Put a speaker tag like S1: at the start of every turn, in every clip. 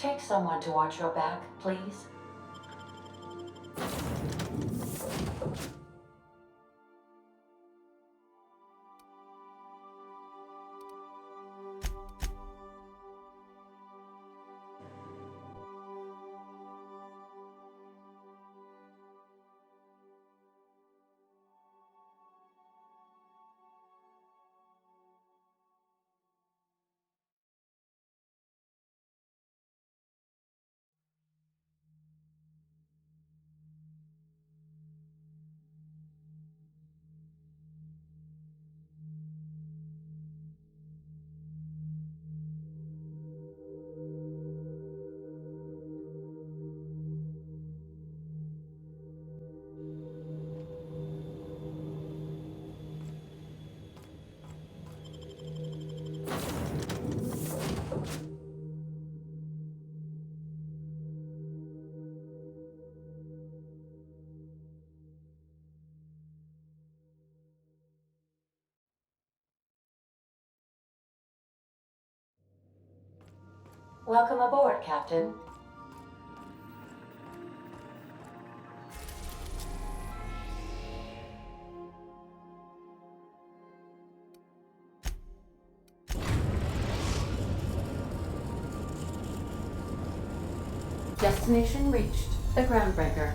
S1: Take someone to watch your back, please. Welcome aboard, Captain. Destination reached. The Groundbreaker.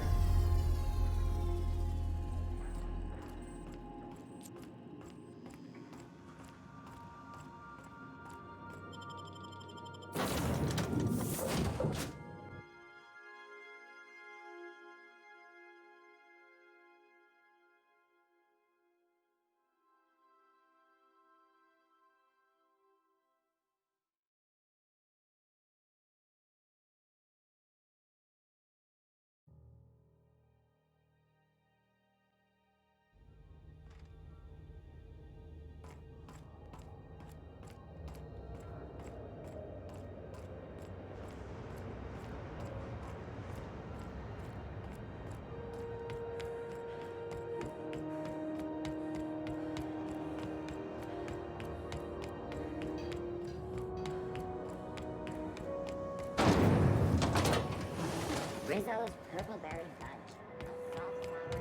S2: Rizzo's Purple Berry Fudge. Salt flour.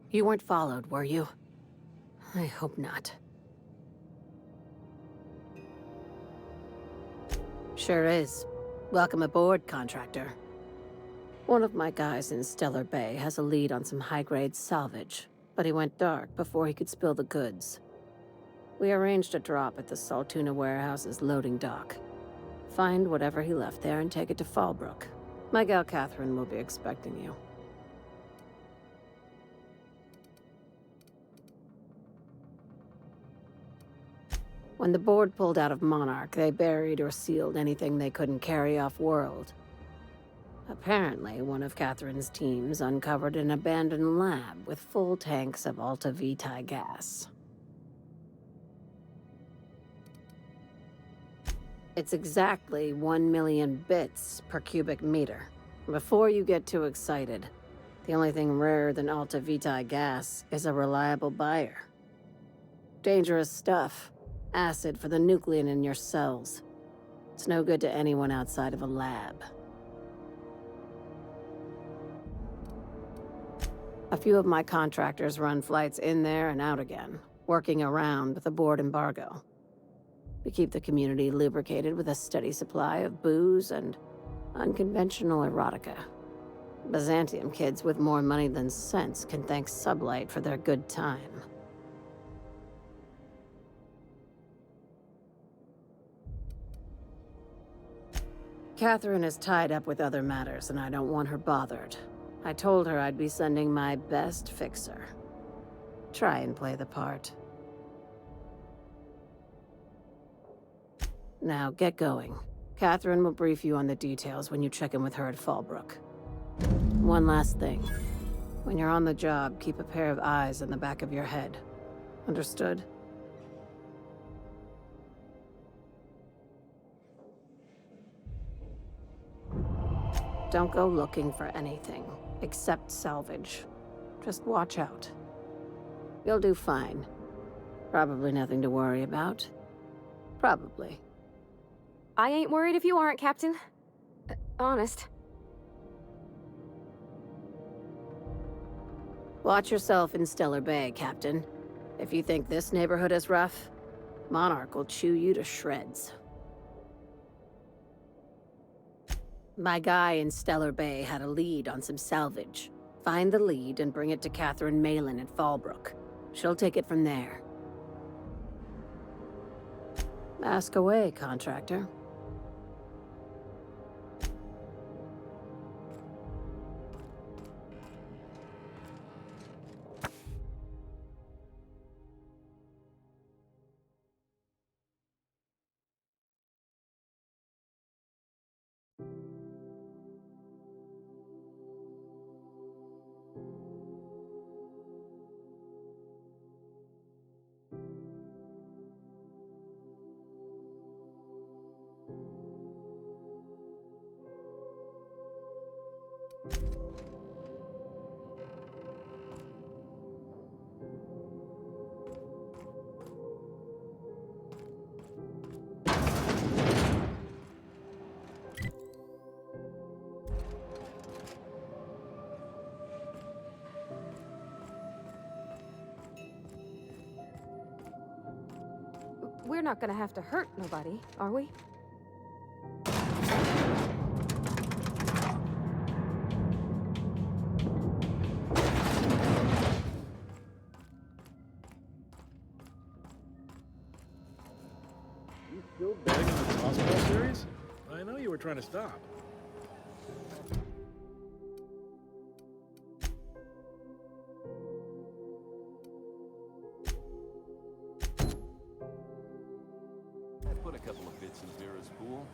S3: You weren't followed, were you? I hope not. Sure is. Welcome aboard, contractor. One of my guys in Stellar Bay has a lead on some high-grade salvage, but he went dark before he could spill the goods. We arranged a drop at the Saltuna warehouse's loading dock. Find whatever he left there and take it to Fallbrook. My gal Catherine will be expecting you. When the board pulled out of Monarch, they buried or sealed anything they couldn't carry off-world. Apparently, one of Catherine's teams uncovered an abandoned lab with full tanks of Alta Vitae gas. It's exactly 1 million bits per cubic meter. Before you get too excited, the only thing rarer than Alta Vitae gas is a reliable buyer. Dangerous stuff. Acid for the nucleon in your cells. It's no good to anyone outside of a lab. A few of my contractors run flights in there and out again, working around with the board embargo. We keep the community lubricated with a steady supply of booze and unconventional erotica. Byzantium kids with more money than sense can thank Sublight for their good time. Catherine is tied up with other matters, and I don't want her bothered. I told her I'd be sending my best fixer. Try and play the part. Now, get going. Catherine will brief you on the details when you check in with her at Fallbrook. One last thing. When you're on the job, keep a pair of eyes in the back of your head. Understood? Don't go looking for anything, except salvage. Just watch out. You'll do fine. Probably nothing to worry about. Probably.
S4: I ain't worried if you aren't, Captain. Honest.
S3: Watch yourself in Stellar Bay, Captain. If you think this neighborhood is rough, Monarch will chew you to shreds. My guy in Stellar Bay had a lead on some salvage. Find the lead and bring it to Catherine Malin at Fallbrook. She'll take it from there. Ask away, contractor.
S4: We're not gonna have to hurt nobody, are we?
S5: You still betting on the Tossball series? I know you were trying to stop.
S6: I put a couple of bits in Vera's pool.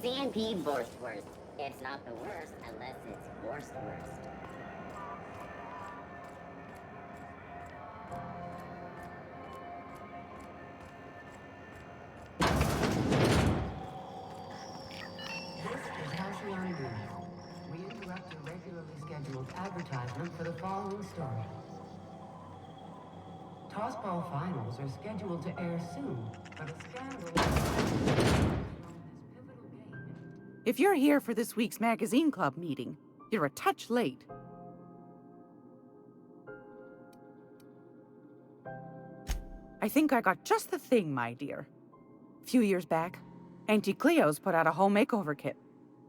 S2: CNP Borstwurst. It's not the worst unless it's Borstwurst.
S7: This is Halcyon News. We interrupt your regularly scheduled advertisement for the following story. Tossball finals are scheduled to air soon, but a scandal this pivotal game.
S8: If you're here for this week's Magazine Club meeting, you're a touch late. I think I got just the thing, my dear. A few years back, Auntie Cleo's put out a home makeover kit,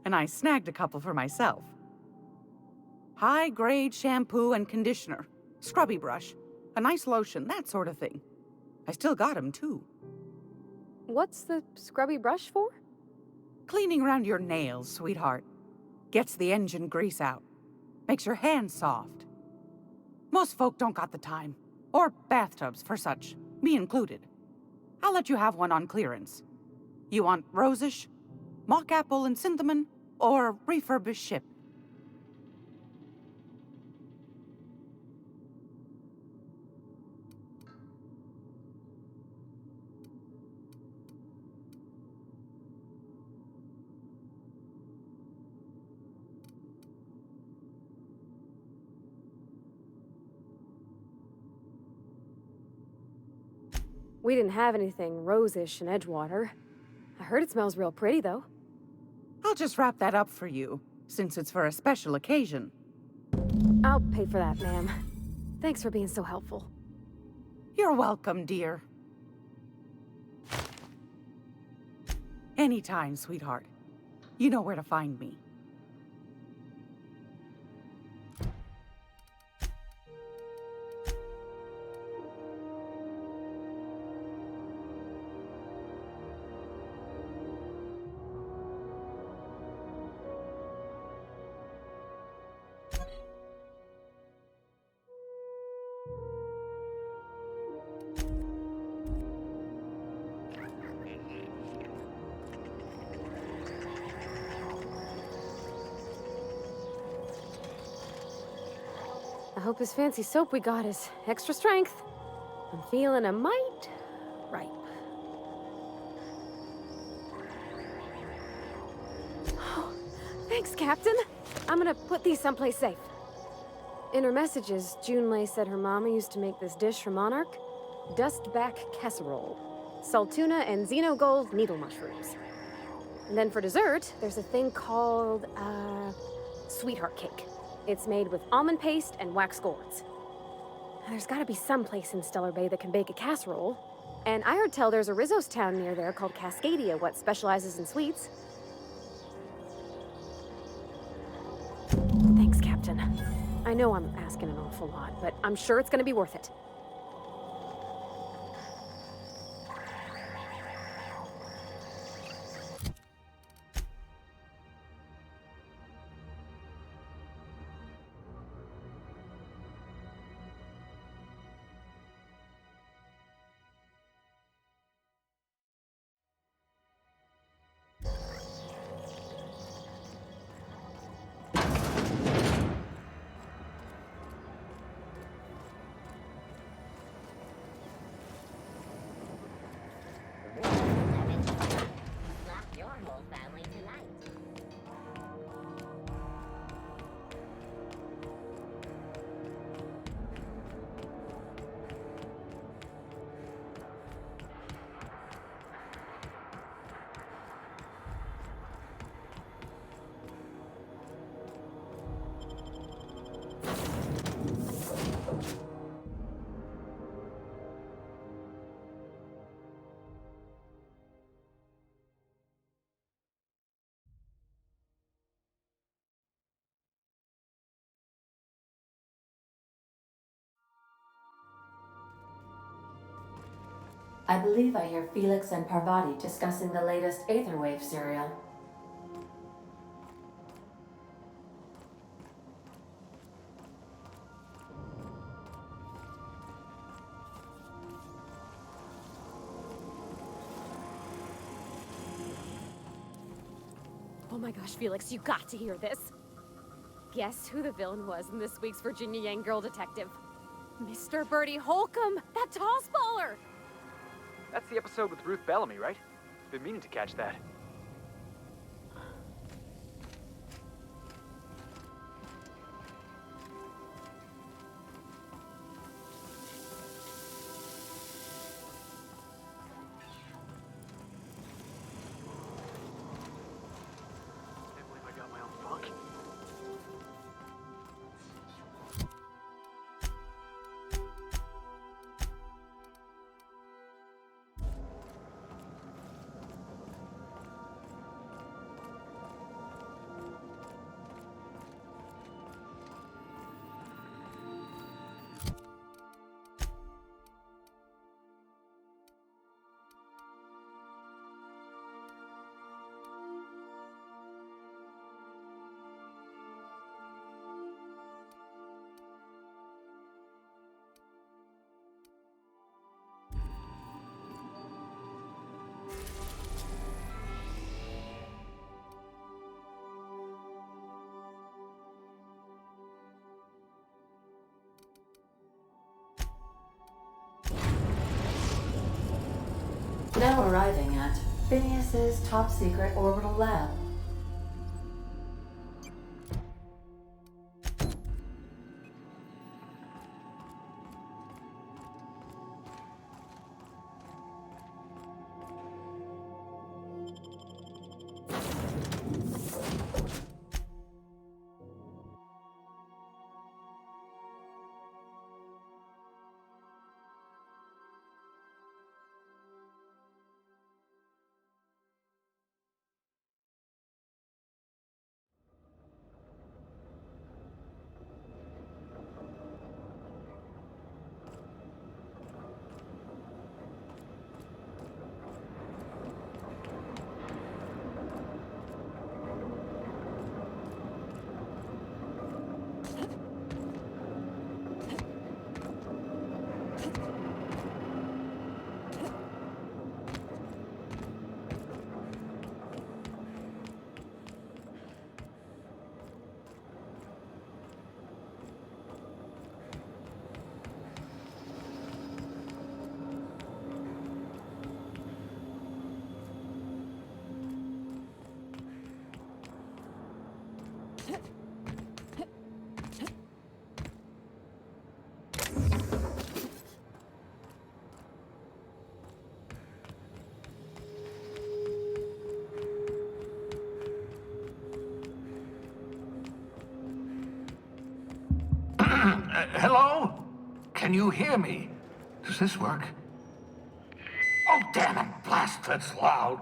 S8: and I snagged a couple for myself. High-grade shampoo and conditioner, scrubby brush, a nice lotion, that sort of thing. I still got 'em, too.
S4: What's the scrubby brush for?
S8: Cleaning around your nails, sweetheart. Gets the engine grease out. Makes your hands soft. Most folk don't got the time. Or bathtubs for such, me included. I'll let you have one on clearance. You want rosish, mock apple and cinnamon, or refurbished ship?
S4: We didn't have anything rosish in Edgewater. I heard it smells real pretty, though.
S8: I'll just wrap that up for you, since it's for a special occasion.
S4: I'll pay for that, ma'am. Thanks for being so helpful.
S8: You're welcome, dear. Anytime, sweetheart. You know where to find me.
S4: hope this fancy soap we got is extra strength. I'm feeling a mite ripe. Oh, thanks, Captain. I'm gonna put these someplace safe. In her messages, Junlei said her mama used to make this dish for Monarch. Dustback casserole. Salt tuna and xenogold needle mushrooms. And then for dessert, there's a thing called, sweetheart cake. It's made with almond paste and wax gourds. There's gotta be some place in Stellar Bay that can bake a casserole. And I heard tell there's a Rizzo's town near there called Cascadia, what specializes in sweets. Thanks, Captain. I know I'm asking an awful lot, but I'm sure it's gonna be worth it.
S2: Slap your whole family tonight.
S1: I believe I hear Felix and Parvati discussing the latest Aetherwave serial.
S4: Oh my gosh, Felix, you got to hear this. Guess who the villain was in this week's Virginia Yang Girl Detective? Mr. Bertie Holcomb, that toss baller!
S9: That's the episode with Ruth Bellamy, right? Been meaning to catch that. Can't believe I got my own funk.
S1: Now arriving at Phineas's top secret orbital lab.
S10: Hello? Can you hear me? Does this work? Oh, damn it! Blast, that's loud.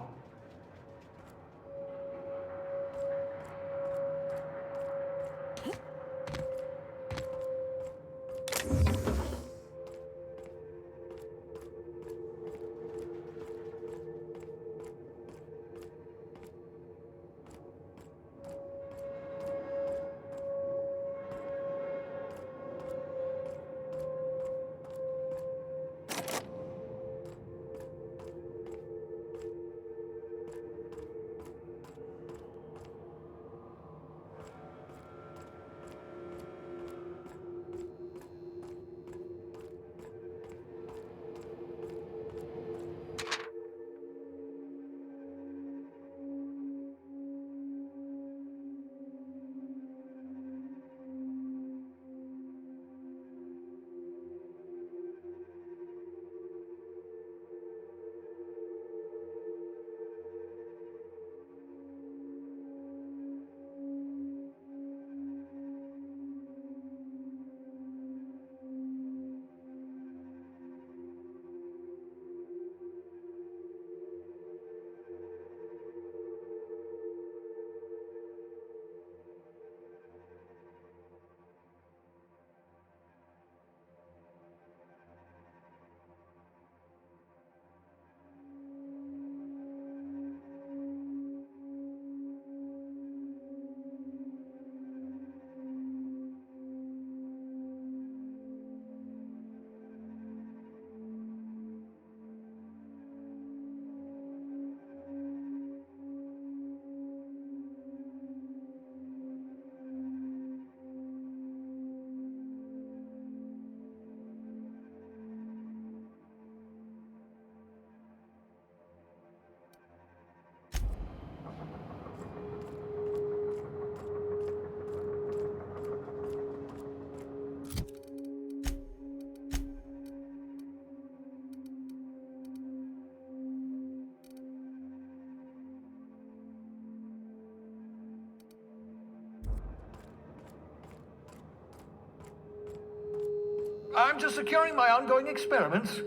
S10: I'm just securing my ongoing experiments.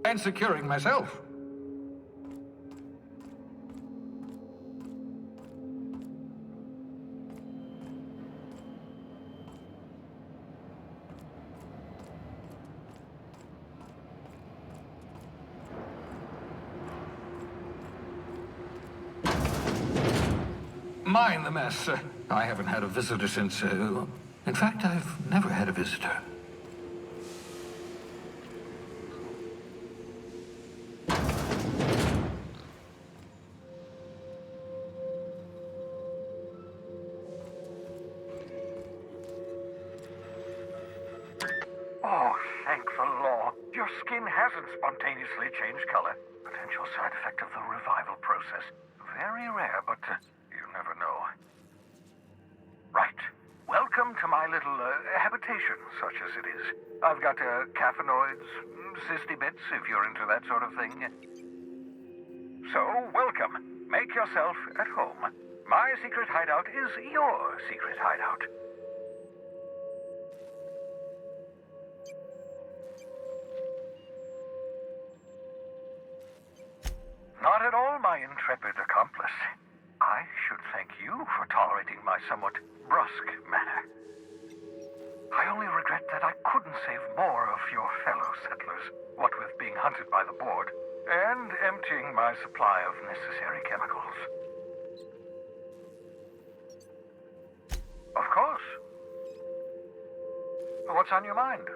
S10: And securing myself. Mind the mess. I haven't had a visitor since, in fact, I've never had a visitor.
S11: Oh, thank the law. Your skin hasn't spontaneously changed color. Potential side effect of the revival process. Very rare, but you never know. Right. Welcome to my little habitation, such as it is. I've got caffeinoids, cysty bits, if you're into that sort of thing. So, welcome. Make yourself at home. My secret hideout is your secret hideout. Not at all, my intrepid accomplice. I should thank you for tolerating my somewhat brusque manner. I only regret that I couldn't save more of your fellow settlers, what with being hunted by the board, and emptying my supply of necessary chemicals. Of course. What's on your mind?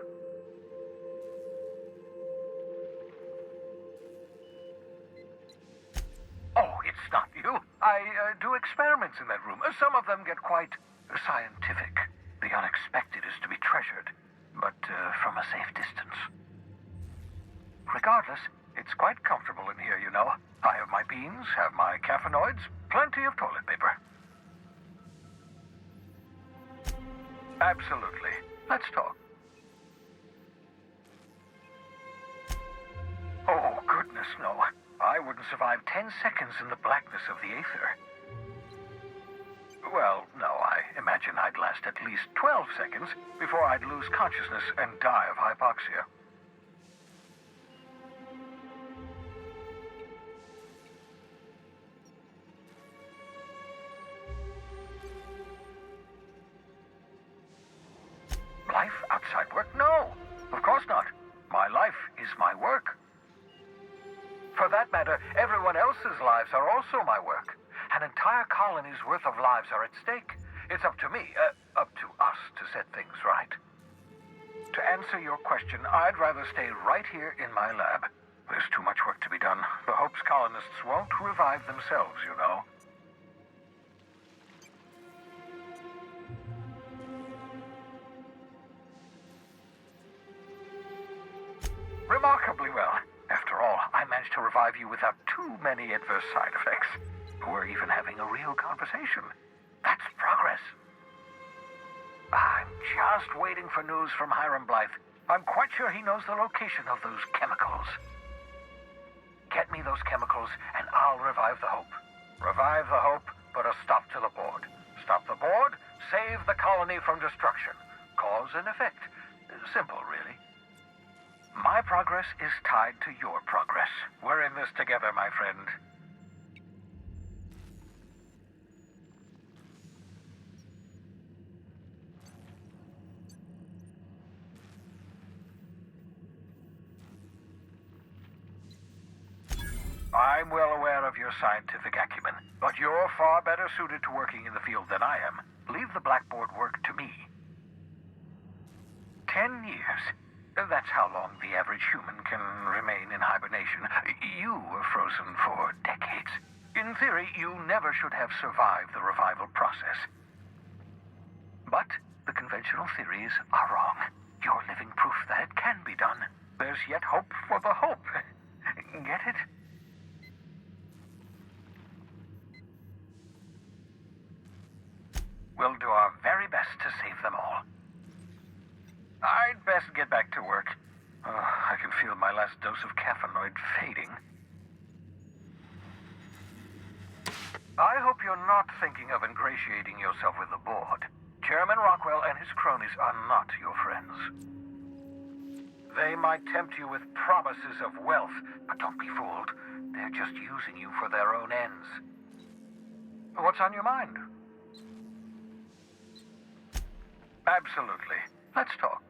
S11: Oh, it's not you. I do experiments in that room. Some of them get quite scientific. The unexpected is to be treasured, but from a safe distance. Regardless, it's quite comfortable in here, you know. I have my beans, have my caffeinoids, plenty of toilet paper. Absolutely. Let's talk. Oh, goodness, no. I wouldn't survive 10 seconds in the blackness of the aether. Well, no, I imagine I'd I'd last at least 12 seconds before I'd lose consciousness and die of hypoxia. Life outside work? No, of course not. My life is my work. For that matter, everyone else's lives are also my work. An entire colony's worth of lives are at stake. It's up to me, up to us to set things right. To answer your question, I'd rather stay right here in my lab. There's too much work to be done. The Hope's colonists won't revive themselves, you know. Remarkably well. After all, I managed to revive you without too many adverse side effects. We're even having a real conversation. That's progress. I'm just waiting for news from Hiram Blythe. I'm quite sure he knows the location of those chemicals. Get me those chemicals, and I'll revive the Hope. Revive the Hope, put a stop to the board. Stop the board, save the colony from destruction. Cause and effect. Simple, really. My progress is tied to your progress. We're in this together, my friend. I'm well aware of your scientific acumen, but you're far better suited to working in the field than I am. Leave the blackboard work to me. 10 years. That's how long the average human can remain in hibernation. You were frozen for decades. In theory, you never should have survived the revival process. But the conventional theories are wrong. You're living proof that it can be done. There's yet hope for the Hope. Get it? We'll do our very best to save them all. I'd best get back to work. I can feel my last dose of caffeinoid fading. I hope you're not thinking of ingratiating yourself with the board. Chairman Rockwell and his cronies are not your friends. They might tempt you with promises of wealth, but don't be fooled. They're just using you for their own ends. What's on your mind? Absolutely. Let's talk.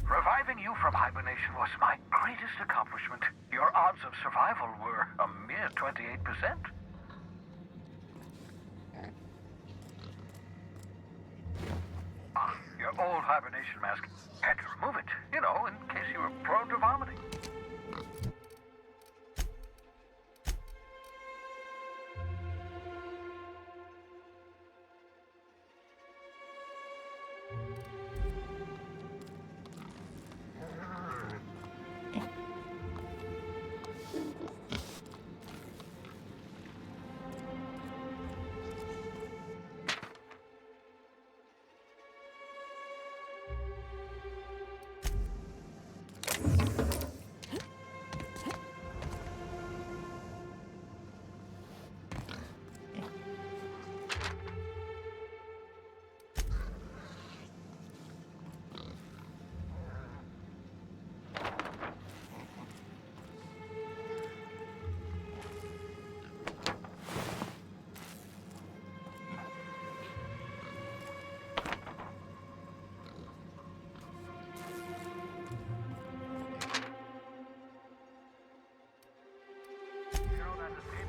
S11: Reviving you from hibernation was my greatest accomplishment. Your odds of survival were a mere 28%. Your old hibernation mask. Had to remove it, you know, in case you were prone to vomiting.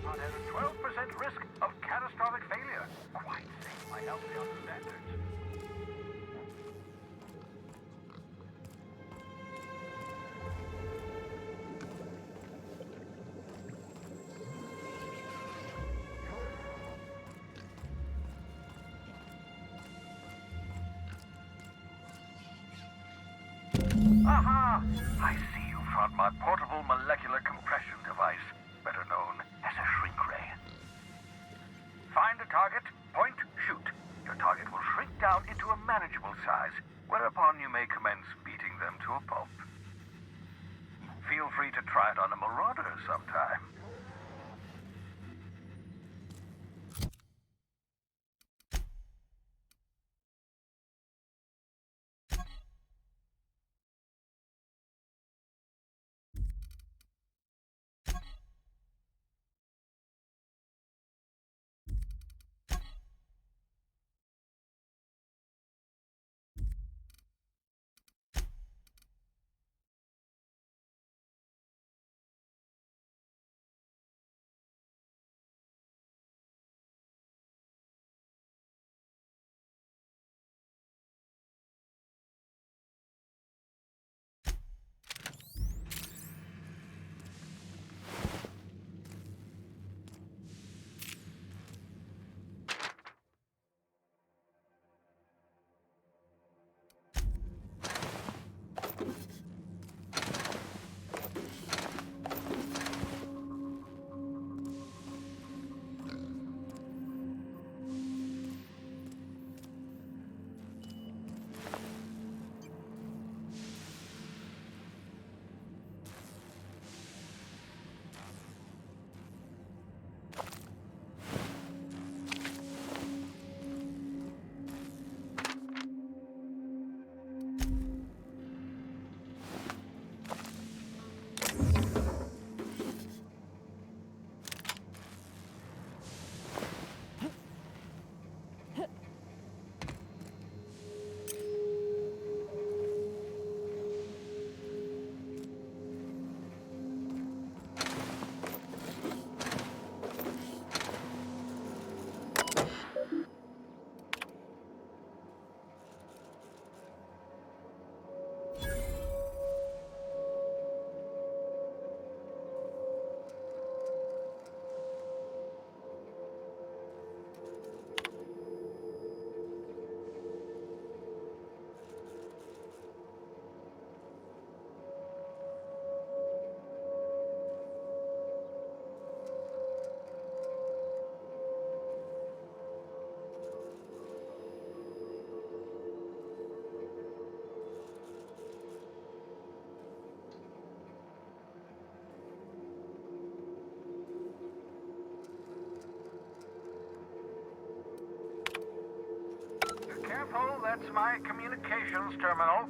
S11: Has a 12% risk of catastrophic failure. Quite safe by Albion standards. Aha! I see you found my portable molecular compression device, better known as a shrink ray. Find a target, point, shoot. Your target will shrink down into a manageable size, whereupon you may commence beating them to a pulp. Feel free to try it on a marauder sometime. Careful, that's my communications terminal.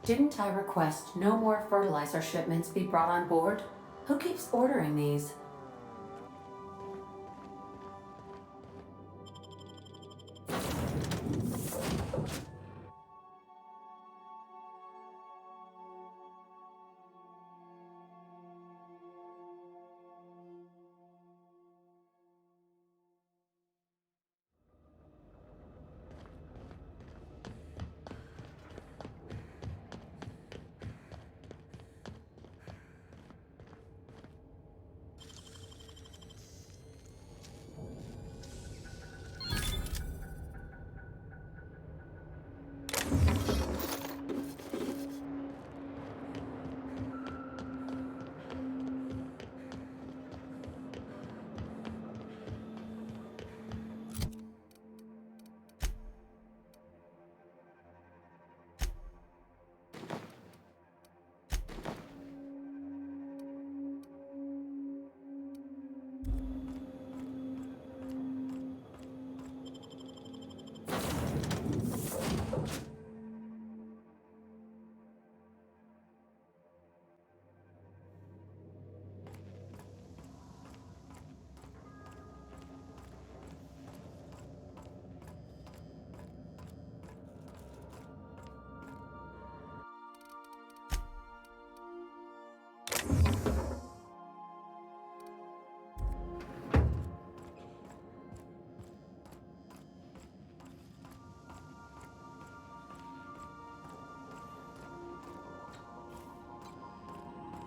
S1: Didn't I request no more fertilizer shipments be brought on board? Who keeps ordering these?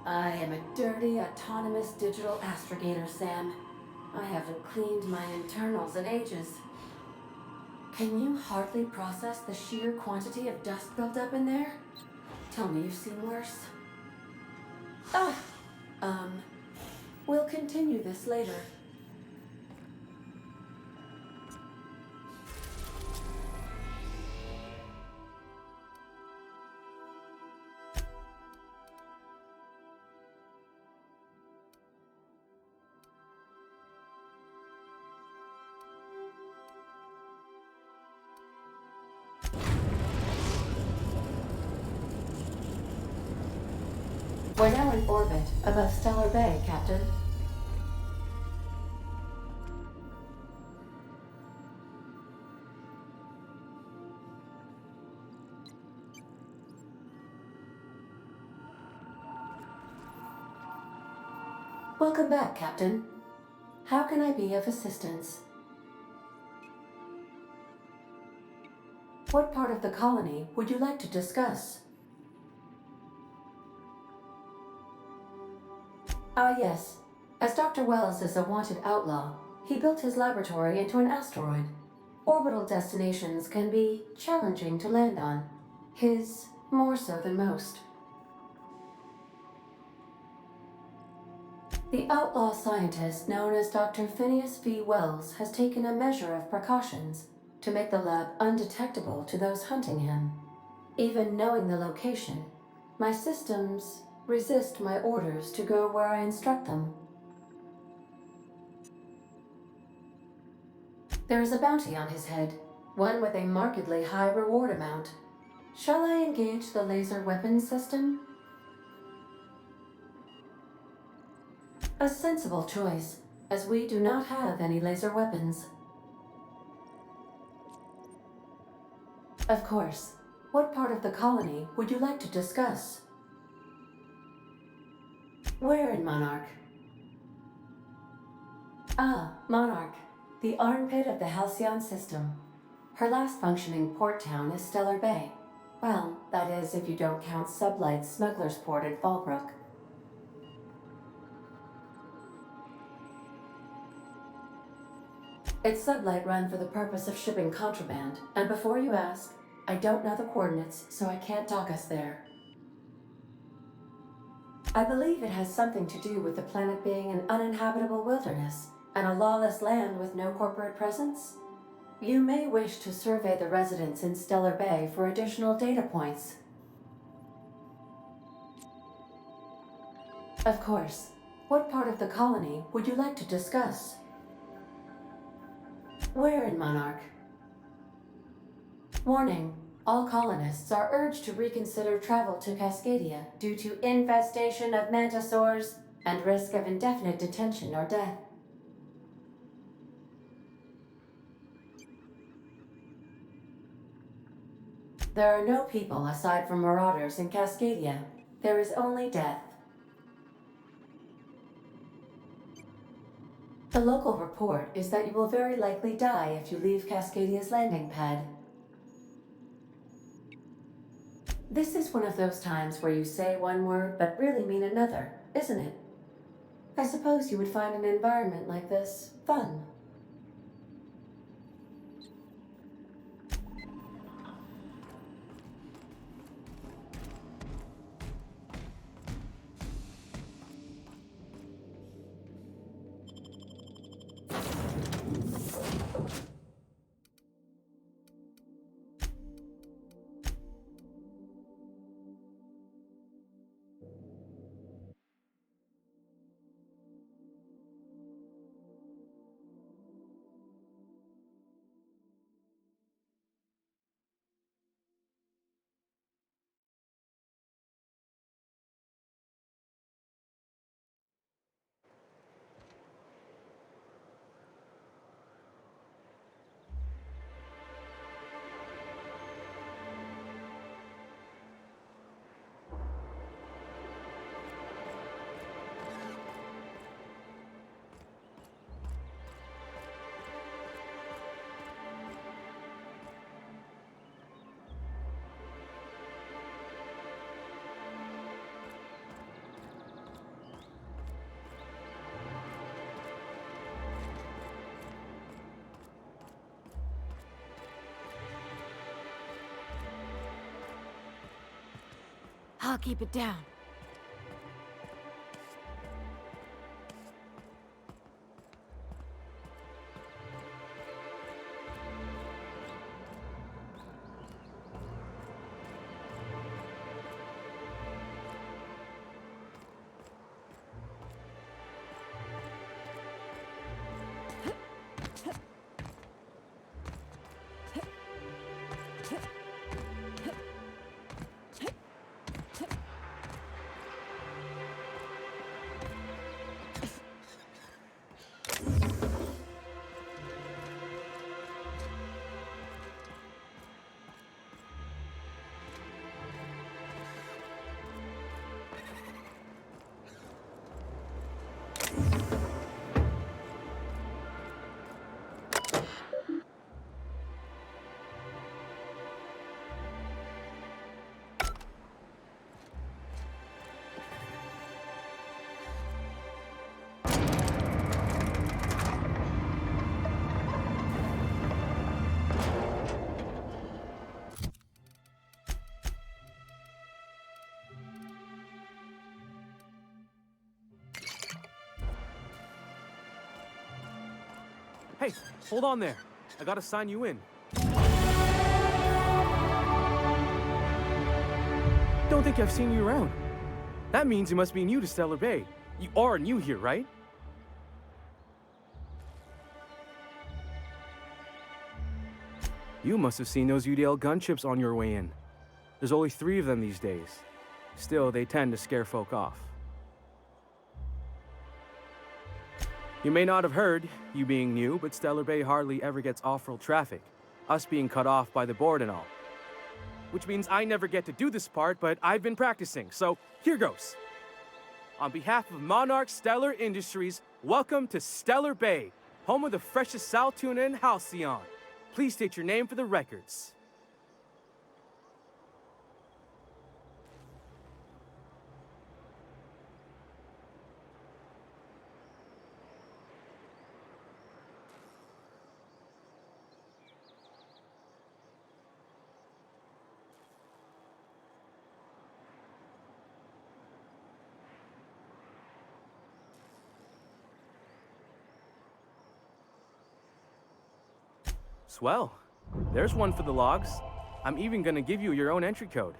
S1: I am a dirty, autonomous digital astrogator, Sam. I haven't cleaned my internals in ages. Can you hardly process the sheer quantity of dust built up in there? Tell me you've seen worse. Ah! We'll continue this later. We're now in orbit above Stellar Bay, Captain. Welcome back, Captain. How can I be of assistance? What part of the colony would you like to discuss? Ah, yes. As Dr. Wells is a wanted outlaw, he built his laboratory into an asteroid. Orbital destinations can be challenging to land on. His more so than most. The outlaw scientist known as Dr. Phineas V. Wells has taken a measure of precautions to make the lab undetectable to those hunting him. Even knowing the location, my systems resist my orders to go where I instruct them. There is a bounty on his head, one with a markedly high reward amount. Shall I engage the laser weapons system? A sensible choice, as we do not have any laser weapons. Of course. What part of the colony would you like to discuss? Where in Monarch? Ah, Monarch, the armpit of the Halcyon system. Her last functioning port town is Stellar Bay. Well, that is if you don't count Sublight's Smuggler's Port at Fallbrook. It's Sublight run for the purpose of shipping contraband, and before you ask, I don't know the coordinates, so I can't dock us there. I believe it has something to do with the planet being an uninhabitable wilderness, and a lawless land with no corporate presence. You may wish to survey the residents in Stellar Bay for additional data points. Of course. What part of the colony would you like to discuss? Where in Monarch? Warning. All colonists are urged to reconsider travel to Cascadia due to infestation of mantisaurs and risk of indefinite detention or death. There are no people aside from marauders in Cascadia. There is only death. The local report is that you will very likely die if you leave Cascadia's landing pad. This is one of those times where you say one word but really mean another, isn't it? I suppose you would find an environment like this fun.
S4: I'll keep it down.
S12: Hey, hold on there. I gotta sign you in. Don't think I've seen you around. That means you must be new to Stellar Bay. You are new here, right? You must have seen those UDL gunships on your way in. There's only 3 of them these days. Still, they tend to scare folk off. You may not have heard, you being new, but Stellar Bay hardly ever gets off-world traffic, us being cut off by the board and all. Which means I never get to do this part, but I've been practicing, so here goes. On behalf of Monarch Stellar Industries, welcome to Stellar Bay, home of the freshest sal tuna in Halcyon. Please state your name for the records. Swell. There's one for the logs. I'm even gonna give you your own entry code.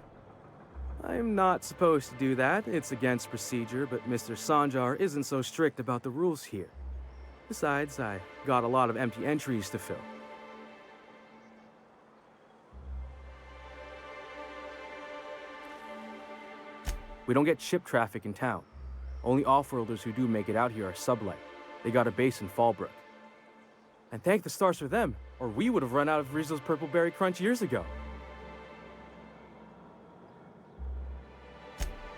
S12: I'm not supposed to do that. It's against procedure, but Mr. Sanjar isn't so strict about the rules here. Besides, I got a lot of empty entries to fill. We don't get ship traffic in town. Only off-worlders who do make it out here are sublight. They got a base in Fallbrook. And thank the stars for them, or we would have run out of Rizzo's Purple Berry Crunch years ago.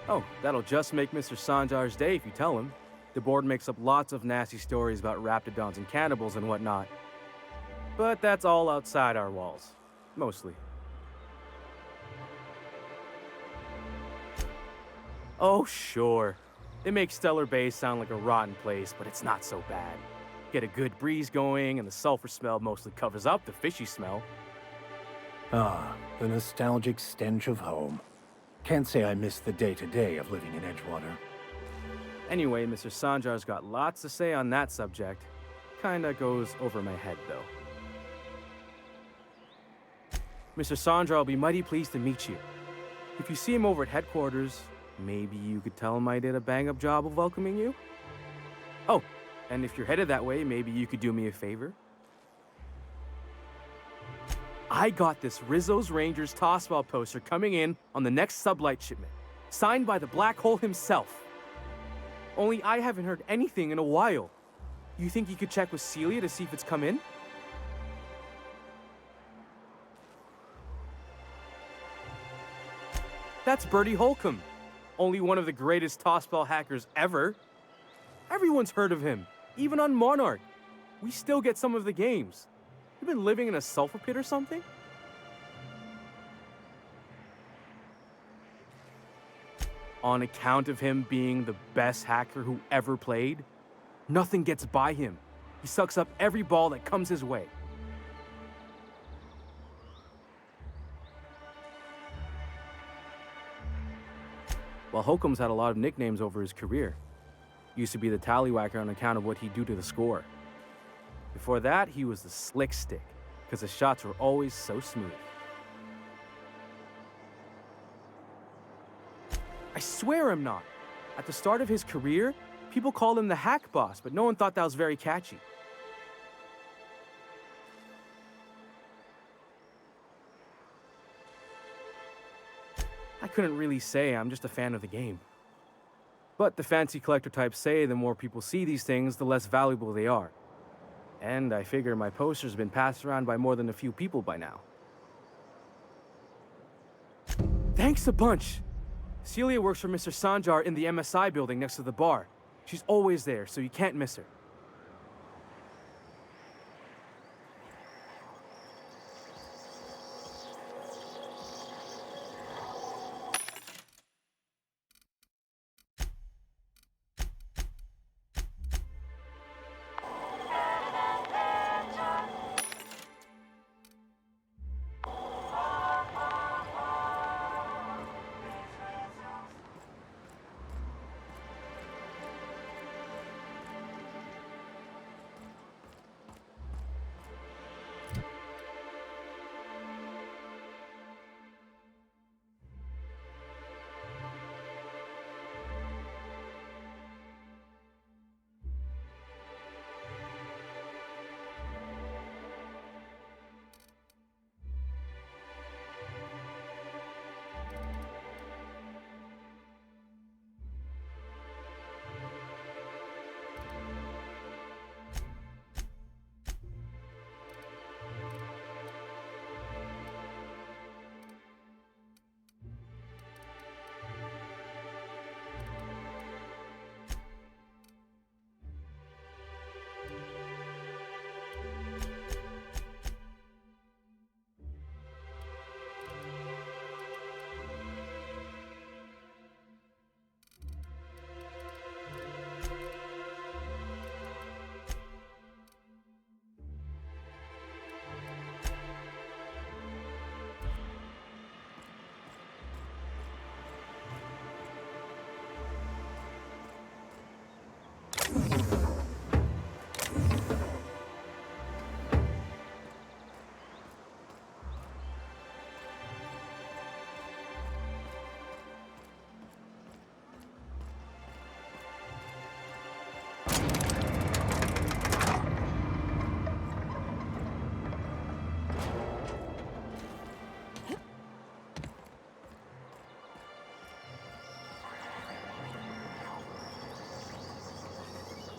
S12: Oh, that'll just make Mr. Sanjar's day if you tell him. The board makes up lots of nasty stories about raptidons and cannibals and whatnot. But that's all outside our walls. Mostly. Oh, sure. They make Stellar Bay sound like a rotten place, but it's not so bad. Get a good breeze going, and the sulfur smell mostly covers up the fishy smell.
S13: Ah, the nostalgic stench of home. Can't say I miss the day-to-day of living in Edgewater.
S12: Anyway, Mr. Sanjar's got lots to say on that subject. Kinda goes over my head, though. Mr. Sanjar will be mighty pleased to meet you. If you see him over at headquarters, maybe you could tell him I did a bang-up job of welcoming you? Oh, and if you're headed that way, maybe you could do me a favor? I got this Rizzo's Rangers tossball poster coming in on the next sublight shipment, signed by the Black Hole himself. Only I haven't heard anything in a while. You think you could check with Celia to see if it's come in? That's Bertie Holcomb, only one of the greatest tossball hackers ever. Everyone's heard of him, even on Monarch. We still get some of the games. You been living in a sulfur pit or something? On account of him being the best hacker who ever played, nothing gets by him. He sucks up every ball that comes his way. Well, Holcomb's had a lot of nicknames over his career. Used to be the tallywhacker on account of what he'd do to the score. Before that, he was the slick stick, because his shots were always so smooth. I swear I'm not. At the start of his career, people called him the hack boss, but no one thought that was very catchy. I couldn't really say, I'm just a fan of the game. But the fancy collector types say the more people see these things, the less valuable they are. And I figure my poster's been passed around by more than a few people by now. Thanks a bunch! Celia works for Mr. Sanjar in the MSI building next to the bar. She's always there, so you can't miss her.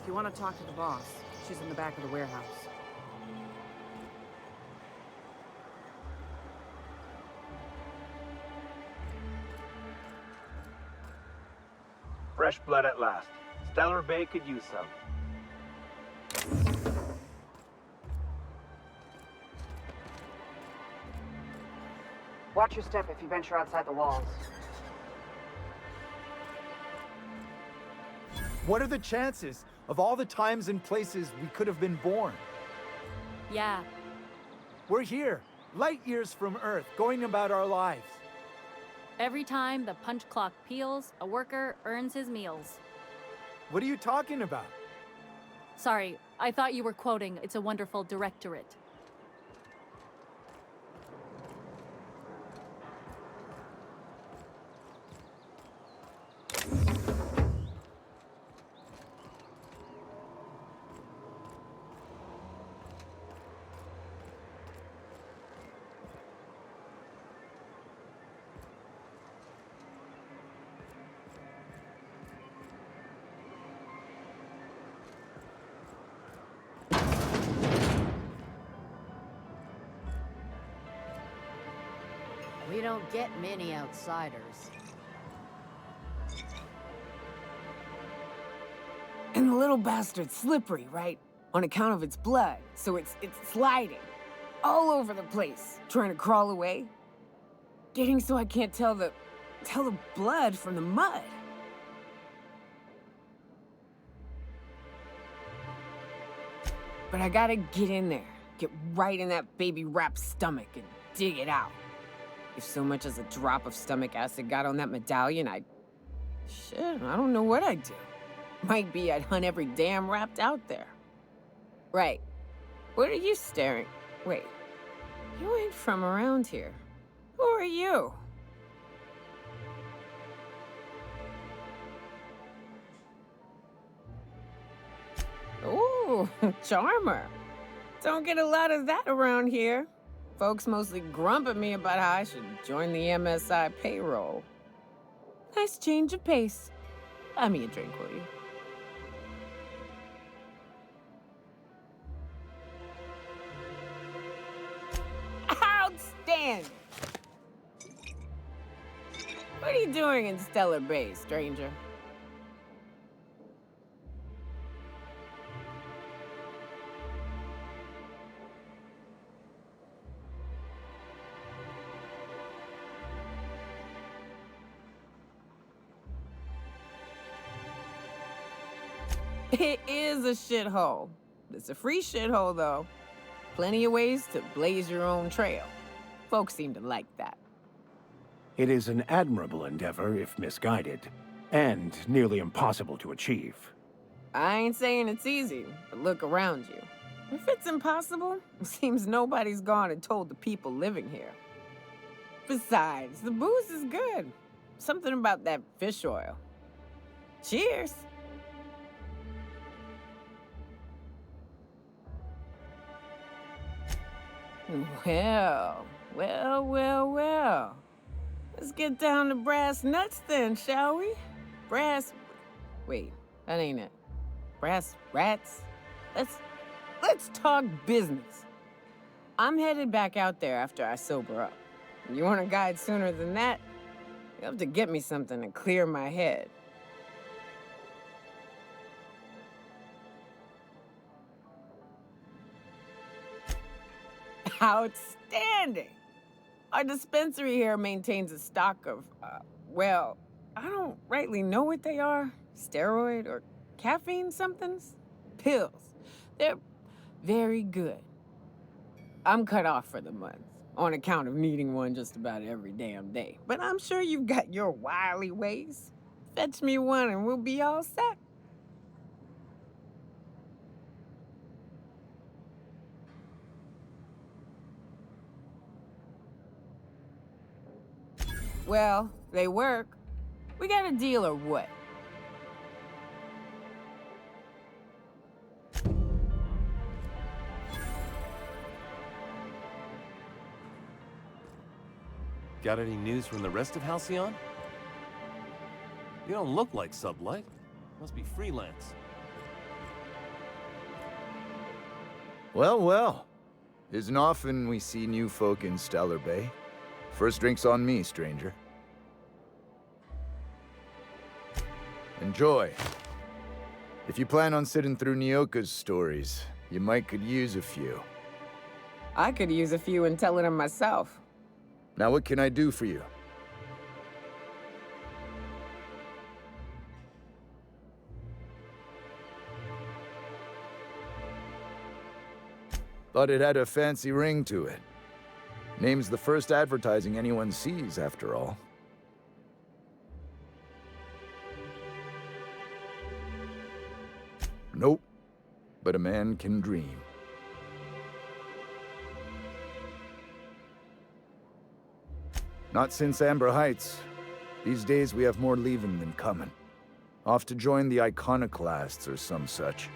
S8: If you want to talk to the boss, she's in the back of the warehouse.
S14: Fresh blood at last. Stellar Bay could use some.
S8: Watch your step if you venture outside the walls.
S15: What are the chances of all the times and places we could have been born?
S16: Yeah.
S15: We're here, light years from Earth, going about our lives.
S16: Every time the punch clock peals, a worker earns his meals.
S15: What are you talking about?
S16: Sorry, I thought you were quoting It's a Wonderful Directorate.
S17: We don't get many outsiders.
S18: And the little bastard's slippery, right? On account of its blood, so it's sliding. All over the place, trying to crawl away. Getting so I can't tell the blood from the mud. But I gotta get in there, get right in that baby rap's stomach and dig it out. If so much as a drop of stomach acid got on that medallion, shit, I don't know what I'd do. Might be I'd hunt every damn wrapped out there. Right. What are you staring? Wait. You ain't from around here. Who are you? Ooh, charmer. Don't get a lot of that around here. Folks mostly grump at me about how I should join the MSI payroll. Nice change of pace. Buy me a drink, will you? Outstanding! What are you doing in Stellar Bay, stranger? It is a shithole. It's a free shithole, though. Plenty of ways to blaze your own trail. Folks seem to like that.
S13: It is an admirable endeavor if misguided, and nearly impossible to achieve.
S18: I ain't saying it's easy, but look around you. If it's impossible, it seems nobody's gone and told the people living here. Besides, the booze is good. Something about that fish oil. Cheers! Well. Let's get down to brass nuts then, shall we? Wait, that ain't it. Brass rats? Let's talk business. I'm headed back out there after I sober up. You want a guide sooner than that? You have to get me something to clear my head. Outstanding! Our dispensary here maintains a stock of, well, I don't rightly know what they are. Steroid or caffeine somethings? Pills. They're very good. I'm cut off for the month, on account of needing one just about every damn day. But I'm sure you've got your wily ways. Fetch me one and we'll be all set. Well, they work. We got a deal or what?
S6: Got any news from the rest of Halcyon? You don't look like Sublight. Must be freelance.
S19: Well, well. Isn't often we see new folk in Stellar Bay. First drink's on me, stranger. Enjoy. If you plan on sitting through Nyoka's stories, you might could use a few.
S18: I could use a few and telling them myself.
S19: Now what can I do for you? Thought it had a fancy ring to it. Name's the first advertising anyone sees, after all. Nope, but a man can dream. Not since Amber Heights. These days we have more leaving than coming. Off to join the Iconoclasts or some such.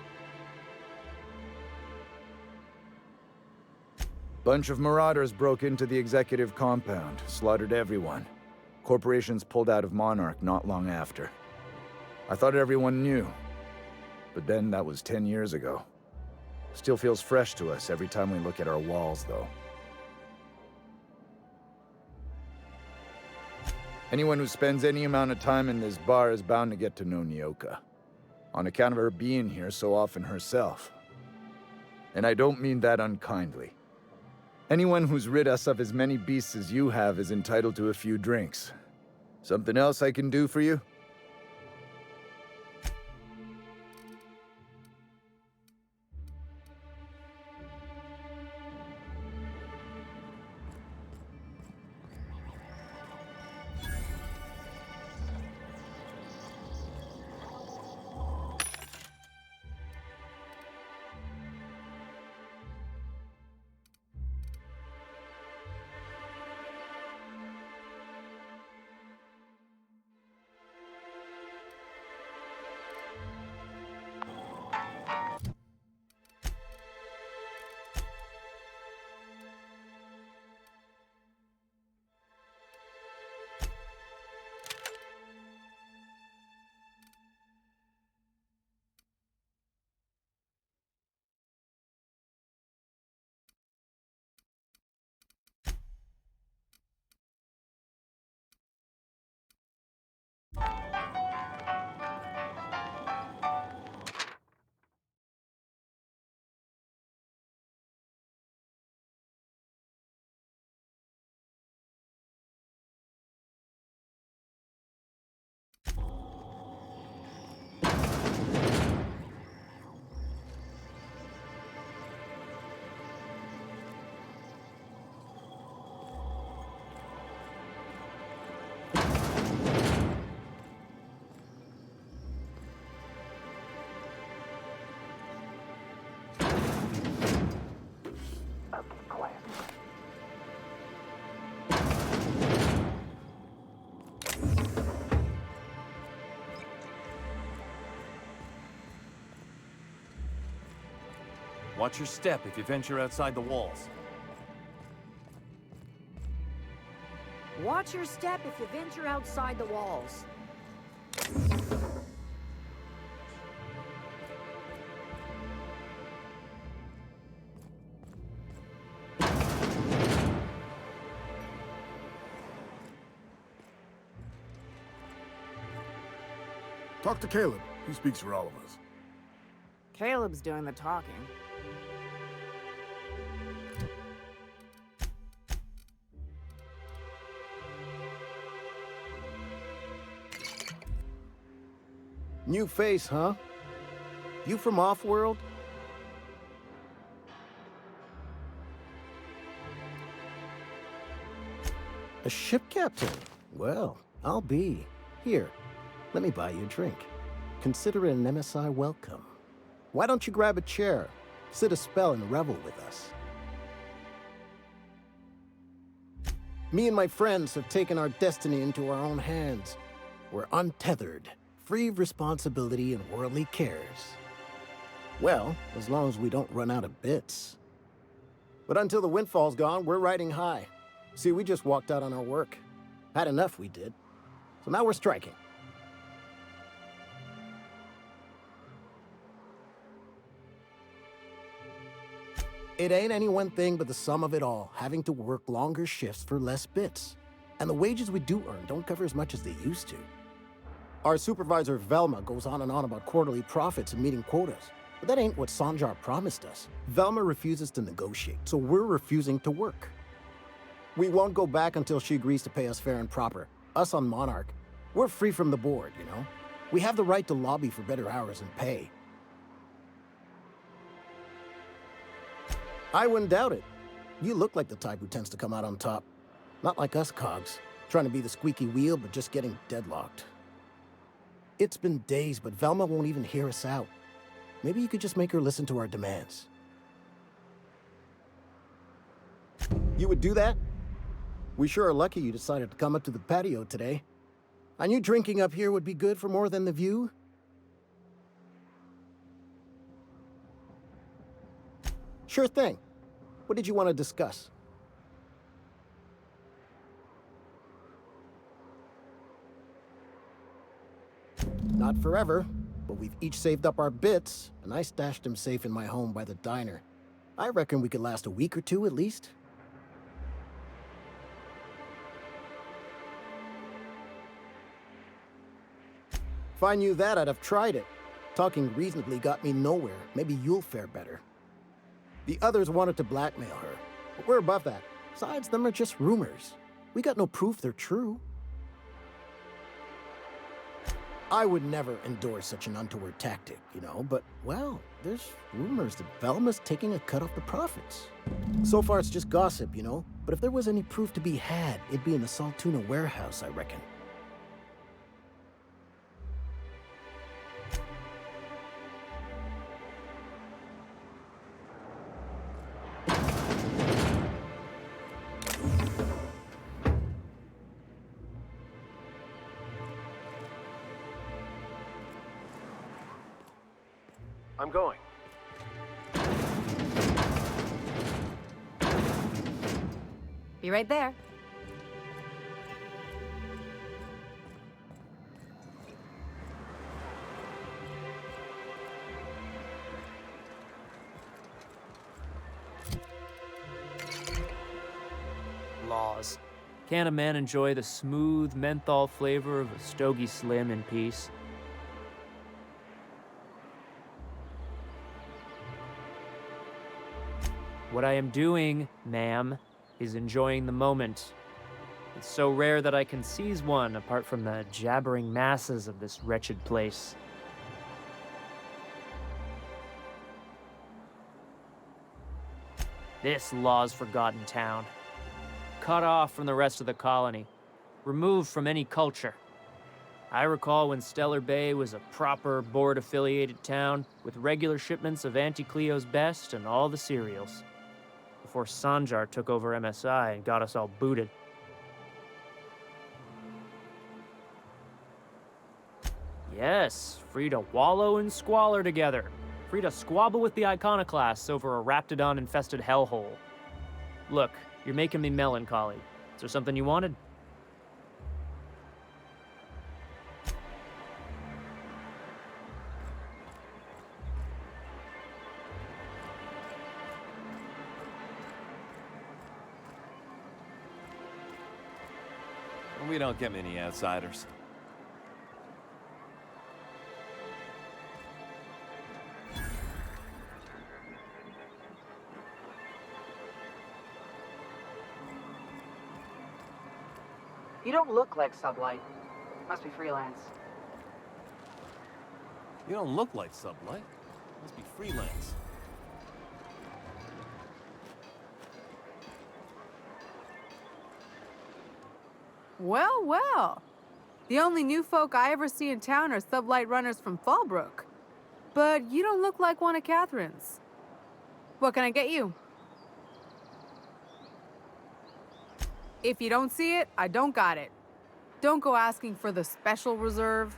S19: Bunch of marauders broke into the executive compound, slaughtered everyone. Corporations pulled out of Monarch not long after. I thought everyone knew. But then that was 10 years ago. Still feels fresh to us every time we look at our walls, though. Anyone who spends any amount of time in this bar is bound to get to know Nyoka. On account of her being here so often herself. And I don't mean that unkindly. Anyone who's rid us of as many beasts as you have is entitled to a few drinks. Something else I can do for you?
S6: Watch your step if you venture outside the walls.
S17: Watch your step if you venture outside the walls.
S5: Talk to Caleb. He speaks for all of us.
S18: Caleb's doing the talking.
S13: New face, huh? You from Off-World? A ship captain? Well, I'll be. Here, let me buy you a drink. Consider it an MSI welcome. Why don't you grab a chair, sit a spell and revel with us? Me and my friends have taken our destiny into our own hands. We're untethered, free of responsibility and worldly cares. Well, as long as we don't run out of bits. But until the windfall's gone, we're riding high. See, we just walked out on our work. Had enough, we did. So now we're striking. It ain't any one thing but the sum of it all, having to work longer shifts for less bits. And the wages we do earn don't cover as much as they used to. Our supervisor Velma goes on and on about quarterly profits and meeting quotas. But that ain't what Sanjar promised us. Velma refuses to negotiate, so we're refusing to work. We won't go back until she agrees to pay us fair and proper. Us on Monarch, we're free from the board, you know? We have the right to lobby for better hours and pay. I wouldn't doubt it. You look like the type who tends to come out on top. Not like us cogs, trying to be the squeaky wheel but just getting deadlocked. It's been days, but Velma won't even hear us out. Maybe you could just make her listen to our demands. You would do that? We sure are lucky you decided to come up to the patio today. I knew drinking up here would be good for more than the view. Sure thing. What did you want to discuss? Not forever, but we've each saved up our bits, and I stashed them safe in my home by the diner. I reckon we could last a week or two at least. If I knew that, I'd have tried it. Talking reasonably got me nowhere. Maybe you'll fare better. The others wanted to blackmail her, but we're above that. Besides, them are just rumors. We got no proof they're true. I would never endorse such an untoward tactic, you know, but, well, there's rumors that Velma's taking a cut off the profits. So far, it's just gossip, you know, but if there was any proof to be had, it'd be in the Saltuna warehouse, I reckon.
S12: I'm going.
S4: Be right there.
S20: Laws. Can't a man enjoy the smooth menthol flavor of a Stogie Slim in peace? What I am doing, ma'am, is enjoying the moment. It's so rare that I can seize one apart from the jabbering masses of this wretched place. This law's forgotten town. Cut off from the rest of the colony. Removed from any culture. I recall when Stellar Bay was a proper board-affiliated town with regular shipments of Auntie Cleo's best and all the cereals. Before Sanjar took over MSI and got us all booted. Yes, free to wallow in squalor together. Free to squabble with the iconoclasts over a raptidon-infested hellhole. Look, you're making me melancholy. Is there something you wanted?
S6: We don't get many outsiders.
S21: You don't look like Sublight. Must be freelance.
S6: You don't look like Sublight. Must be freelance.
S22: Well, well. The only new folk I ever see in town are sublight runners from Fallbrook. But you don't look like one of Catherine's. What can I get you? If you don't see it, I don't got it. Don't go asking for the special reserve.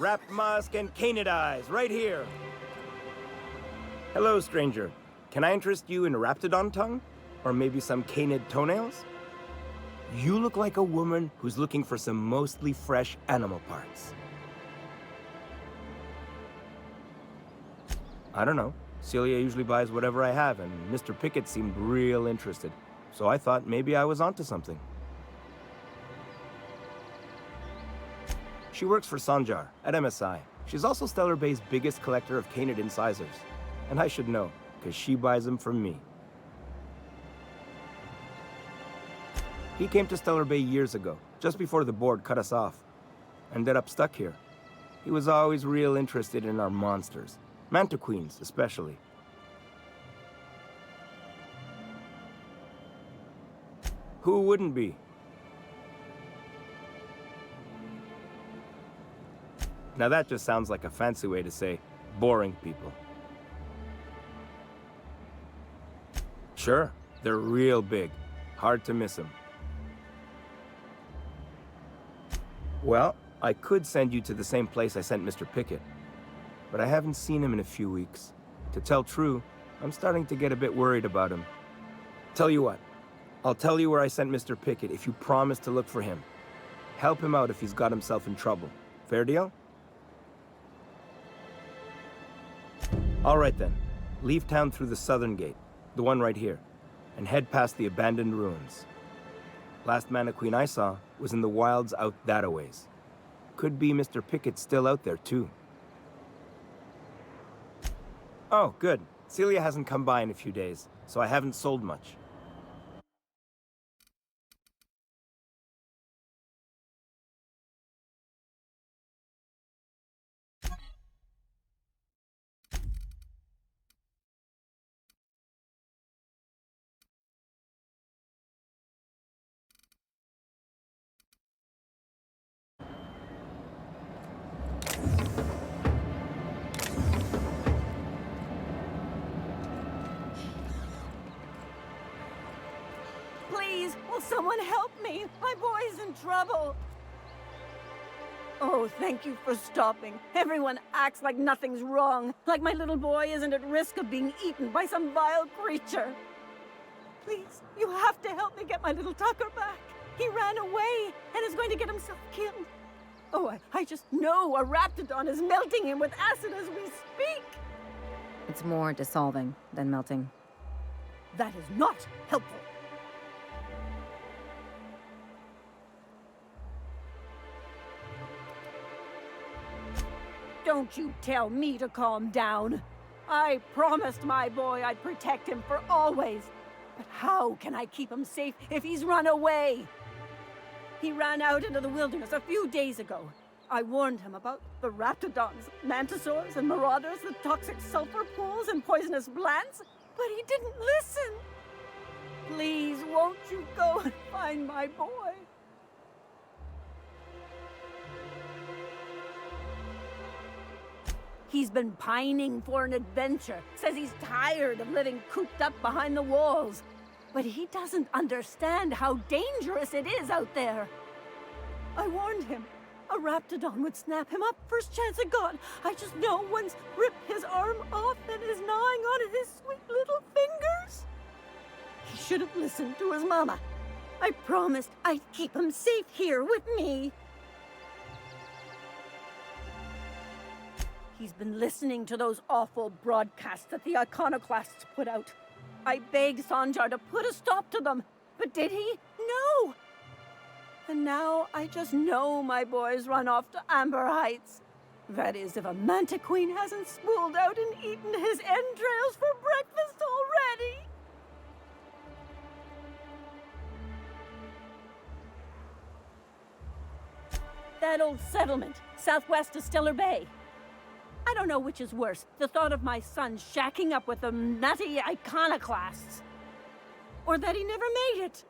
S3: wrapped musk, and canid eyes, right here. Hello, stranger. Can I interest you in raptidon tongue? Or maybe some canid toenails? You look like a woman who's looking for some mostly fresh animal parts. I don't know. Celia usually buys whatever I have, and Mr. Pickett seemed real interested. So I thought maybe I was onto something. She works for Sanjar at MSI. She's also Stellar Bay's biggest collector of canid incisors. And I should know, because she buys them from me. He came to Stellar Bay years ago, just before the board cut us off. Ended up stuck here. He was always real interested in our monsters. Mantiqueens, especially. Who wouldn't be? Now that just sounds like a fancy way to say boring people. Sure, they're real big. Hard to miss them. Well, I could send you to the same place I sent Mr. Pickett. But I haven't seen him in a few weeks. To tell true, I'm starting to get a bit worried about him. Tell you what, I'll tell you where I sent Mr. Pickett if you promise to look for him. Help him out if he's got himself in trouble. Fair deal? All right then. Leave town through the southern gate, the one right here, and head past the abandoned ruins. Last Mantiqueen I saw was in the wilds out that-a-ways. Could be Mr. Pickett still out there too. Oh, good. Celia hasn't come by in a few days, so I haven't sold much.
S17: Please, will someone help me? My boy's in trouble. Oh, thank you for stopping. Everyone acts like nothing's wrong, like my little boy isn't at risk of being eaten by some vile creature. Please, you have to help me get my little Tucker back. He ran away and is going to get himself killed. Oh, I just know a raptidon is melting him with acid as we speak.
S7: It's more dissolving than melting.
S17: That is not helpful. Don't you tell me to calm down. I promised my boy I'd protect him for always. But how can I keep him safe if he's run away? He ran out into the wilderness a few days ago. I warned him about the raptidons, mantisaurs, and marauders, the toxic sulfur pools, and poisonous plants, but he didn't listen. Please, won't you go and find my boy? He's been pining for an adventure. Says he's tired of living cooped up behind the walls. But he doesn't understand how dangerous it is out there. I warned him. A raptidon would snap him up first chance it got. I just know one's ripped his arm off and is gnawing on his sweet little fingers. He should have listened to his mama. I promised I'd keep him safe here with me. He's been listening to those awful broadcasts that the iconoclasts put out. I begged Sanjar to put a stop to them, but did he? No! And now I just know my boy's run off to Amber Heights. That is, if a Mantiqueen hasn't spooled out and eaten his entrails for breakfast already. That old settlement, southwest of Stellar Bay. I don't know which is worse, the thought of my son shacking up with the nutty iconoclasts, or that he never made it.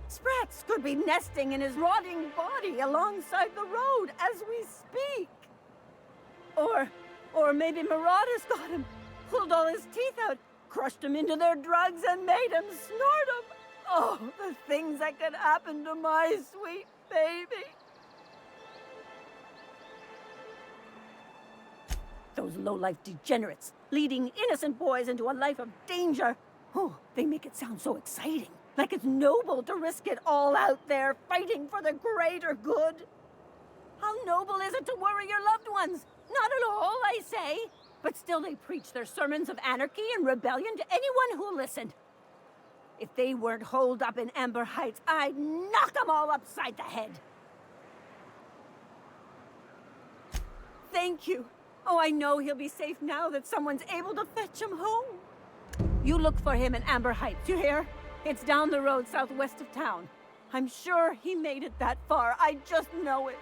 S17: Sprats could be nesting in his rotting body alongside the road as we speak. Or maybe marauders got him, pulled all his teeth out, crushed him into their drugs and made him snort them. Oh, the things that could happen to my sweet baby. Those low-life degenerates, leading innocent boys into a life of danger. Oh, they make it sound so exciting. Like it's noble to risk it all out there, fighting for the greater good. How noble is it to worry your loved ones? Not at all, I say. But still they preach their sermons of anarchy and rebellion to anyone who listened. If they weren't holed up in Amber Heights, I'd knock them all upside the head. Thank you. Oh, I know he'll be safe now that someone's able to fetch him home. You look for him in Amber Heights, you hear? It's down the road southwest of town. I'm sure he made it that far. I just know it.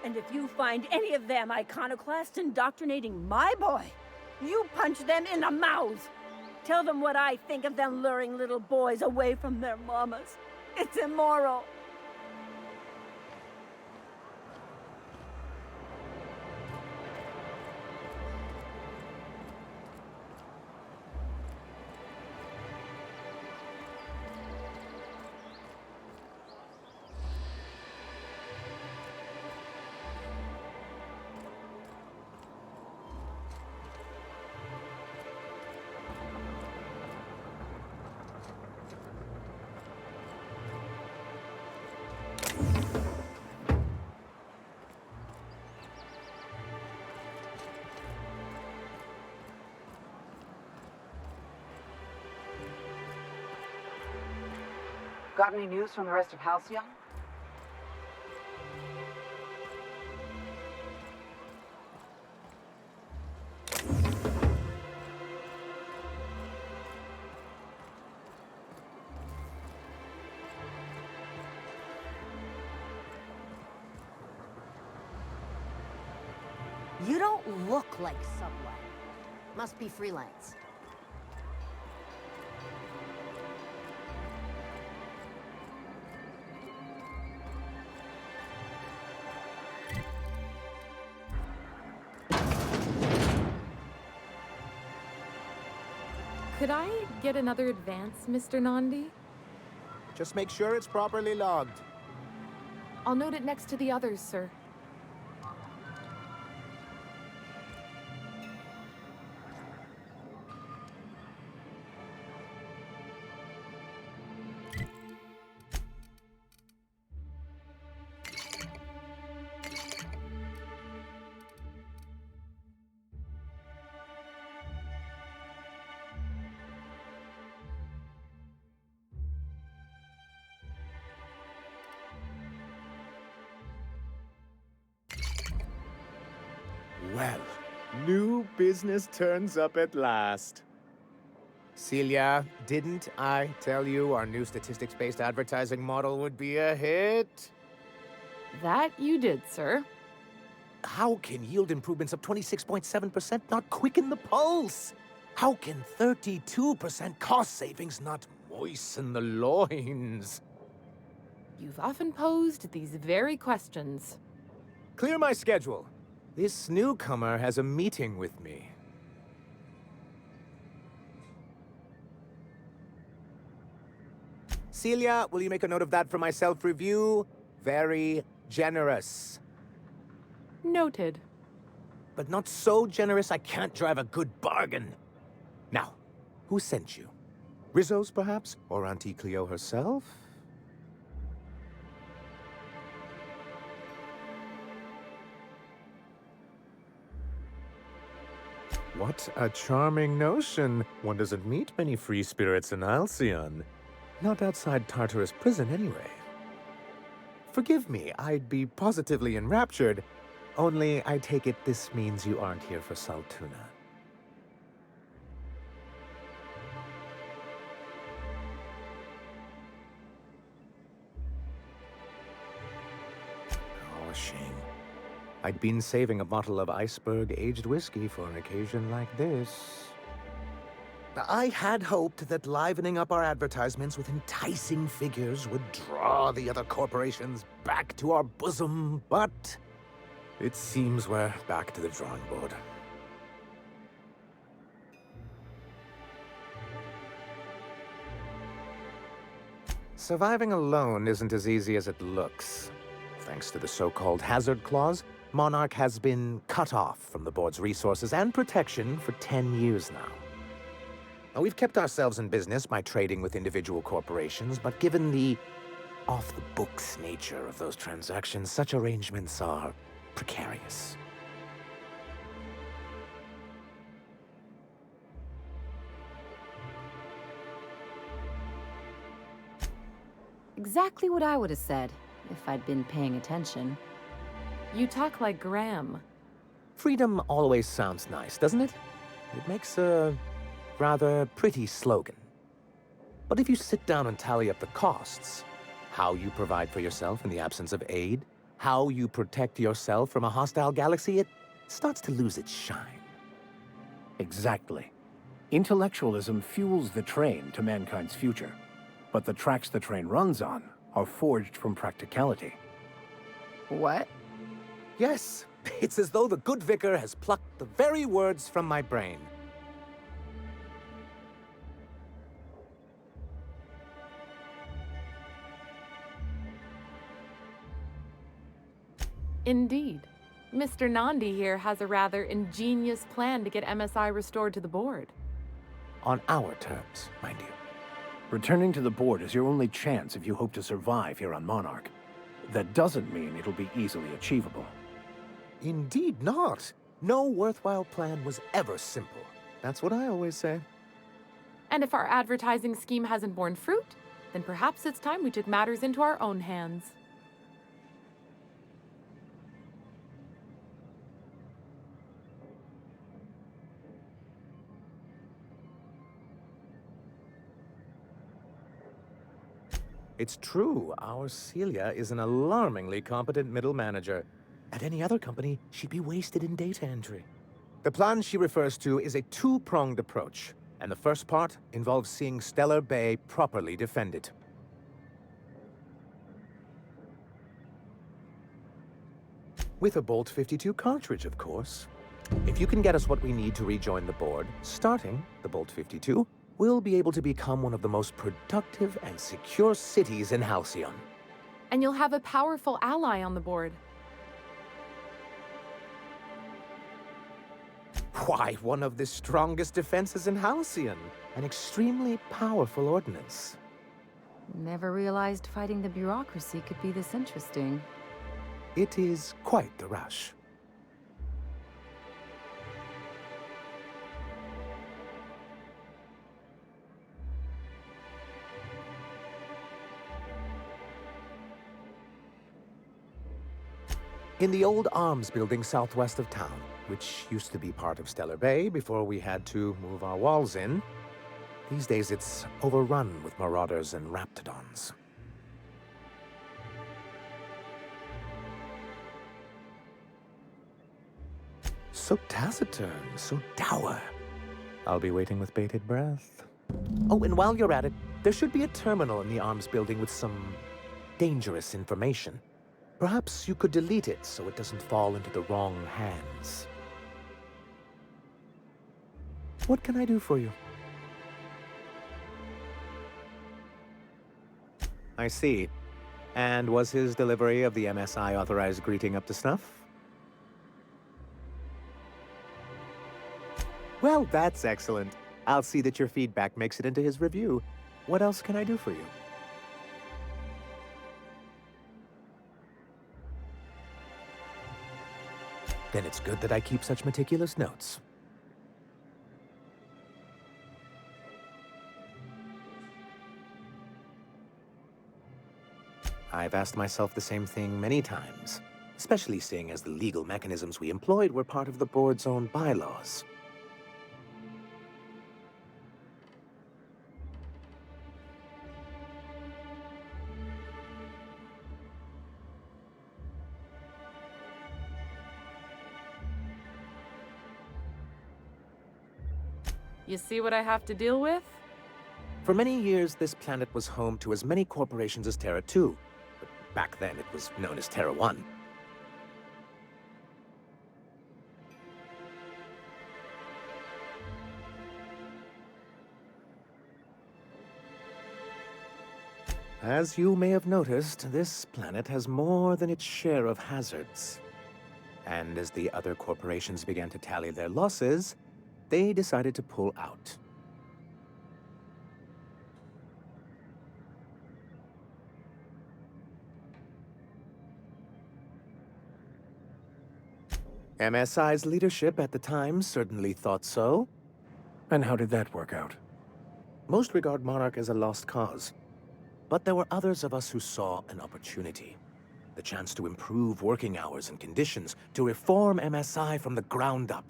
S17: And if you find any of them iconoclasts indoctrinating my boy, you punch them in the mouths. Tell them what I think of them luring little boys away from their mamas. It's immoral.
S21: Got any news from the rest of Halcyon?
S2: You don't look like Sublight. Must be freelance.
S9: Could I get another advance, Mr. Nandi?
S13: Just make sure it's properly logged.
S9: I'll note it next to the others, sir.
S23: Well, new business turns up at last.
S13: Celia, didn't I tell you our new statistics-based advertising model would be a hit?
S9: That you did, sir.
S13: How can yield improvements of 26.7% not quicken the pulse? How can 32% cost savings not moisten the loins?
S9: You've often posed these very questions.
S13: Clear my schedule. This newcomer has a meeting with me. Celia, will you make a note of that for my self-review? Very generous.
S9: Noted.
S13: But not so generous I can't drive a good bargain. Now, who sent you? Rizzo's, perhaps? Or Auntie Cleo herself?
S23: What a charming notion. One doesn't meet many free spirits in Halcyon. Not outside Tartarus prison, anyway.
S13: Forgive me, I'd be positively enraptured. Only, I take it this means you aren't here for Saltuna. Oh, shame. I'd been saving a bottle of iceberg-aged whiskey for an occasion like this. I had hoped that livening up our advertisements with enticing figures would draw the other corporations back to our bosom, but it seems we're back to the drawing board. Surviving alone isn't as easy as it looks. Thanks to the so-called hazard clause,
S23: Monarch has been cut off from the board's resources and protection for 10 years now. Now, we've kept ourselves in business by trading with individual corporations, but given the off-the-books nature of those transactions, such arrangements are precarious.
S7: Exactly what I would have said if I'd been paying attention.
S9: You talk like Graham.
S23: Freedom always sounds nice, doesn't it? It makes a rather pretty slogan. But if you sit down and tally up the costs, how you provide for yourself in the absence of aid, how you protect yourself from a hostile galaxy, it starts to lose its shine.
S1: Exactly. Intellectualism fuels the train to mankind's future, but the tracks the train runs on are forged from practicality.
S7: What?
S23: Yes, it's as though the good vicar has plucked the very words from my brain.
S9: Indeed. Mr. Nandi here has a rather ingenious plan to get MSI restored to the board.
S23: On our terms, mind you.
S1: Returning to the board is your only chance if you hope to survive here on Monarch. That doesn't mean it'll be easily achievable.
S23: Indeed not. No worthwhile plan was ever simple. That's what I always say.
S9: And if our advertising scheme hasn't borne fruit, then perhaps it's time we took matters into our own hands.
S23: It's true, our Celia is an alarmingly competent middle manager. At any other company, she'd be wasted in data entry. The plan she refers to is a two-pronged approach, and the first part involves seeing Stellar Bay properly defended. With a Bolt 52 cartridge, of course. If you can get us what we need to rejoin the board, starting the Bolt 52, we'll be able to become one of the most productive and secure cities in Halcyon.
S9: And you'll have a powerful ally on the board.
S23: Why, one of the strongest defenses in Halcyon. An extremely powerful ordnance.
S7: Never realized fighting the bureaucracy could be this interesting.
S23: It is quite the rush. In the old arms building southwest of town, which used to be part of Stellar Bay before we had to move our walls in, these days it's overrun with marauders and raptidons. So taciturn, so dour. I'll be waiting with bated breath. Oh, and while you're at it, there should be a terminal in the arms building with some dangerous information. Perhaps you could delete it so it doesn't fall into the wrong hands. What can I do for you? I see. And was his delivery of the MSI authorized greeting up to snuff? Well, that's excellent. I'll see that your feedback makes it into his review. What else can I do for you? Then it's good that I keep such meticulous notes. I've asked myself the same thing many times, especially seeing as the legal mechanisms we employed were part of the board's own bylaws.
S9: You see what I have to deal with?
S23: For many years, this planet was home to as many corporations as Terra 2, but back then it was known as Terra 1. As you may have noticed, this planet has more than its share of hazards. And as the other corporations began to tally their losses, they decided to pull out. MSI's leadership at the time certainly thought so.
S1: And how did that work out?
S23: Most regard Monarch as a lost cause. But there were others of us who saw an opportunity. The chance to improve working hours and conditions, to reform MSI from the ground up.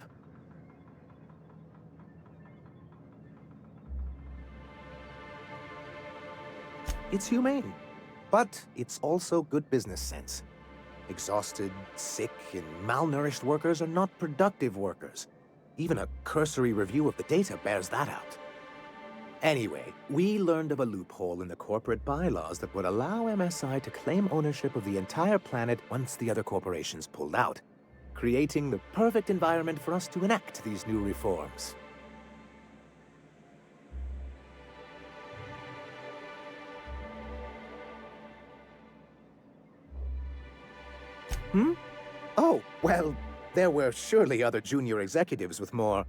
S23: It's humane, but it's also good business sense. Exhausted, sick, and malnourished workers are not productive workers. Even a cursory review of the data bears that out. Anyway, we learned of a loophole in the corporate bylaws that would allow MSI to claim ownership of the entire planet once the other corporations pulled out, creating the perfect environment for us to enact these new reforms. Oh, well, there were surely other junior executives with more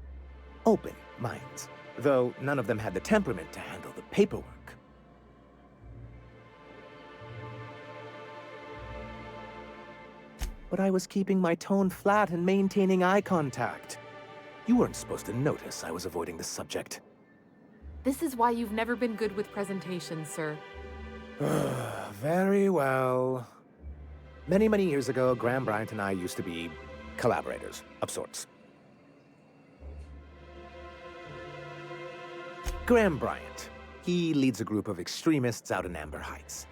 S23: open minds, though none of them had the temperament to handle the paperwork. But I was keeping my tone flat and maintaining eye contact. You weren't supposed to notice I was avoiding the subject.
S9: This is why you've never been good with presentations, sir.
S23: Very well. Many, many years ago, Graham Bryant and I used to be collaborators of sorts. Graham Bryant. He leads a group of extremists out in Amber Heights.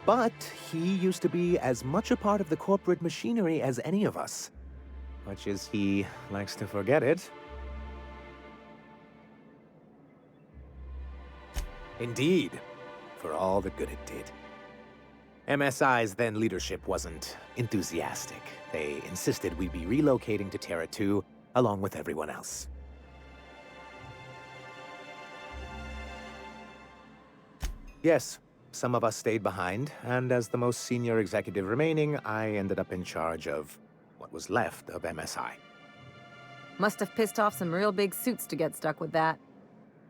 S23: But he used to be as much a part of the corporate machinery as any of us. Much as he likes to forget it. Indeed, for all the good it did. MSI's then leadership wasn't enthusiastic. They insisted we'd be relocating to Terra 2 along with everyone else. Yes, some of us stayed behind, and as the most senior executive remaining, I ended up in charge of what was left of MSI.
S7: Must have pissed off some real big suits to get stuck with that.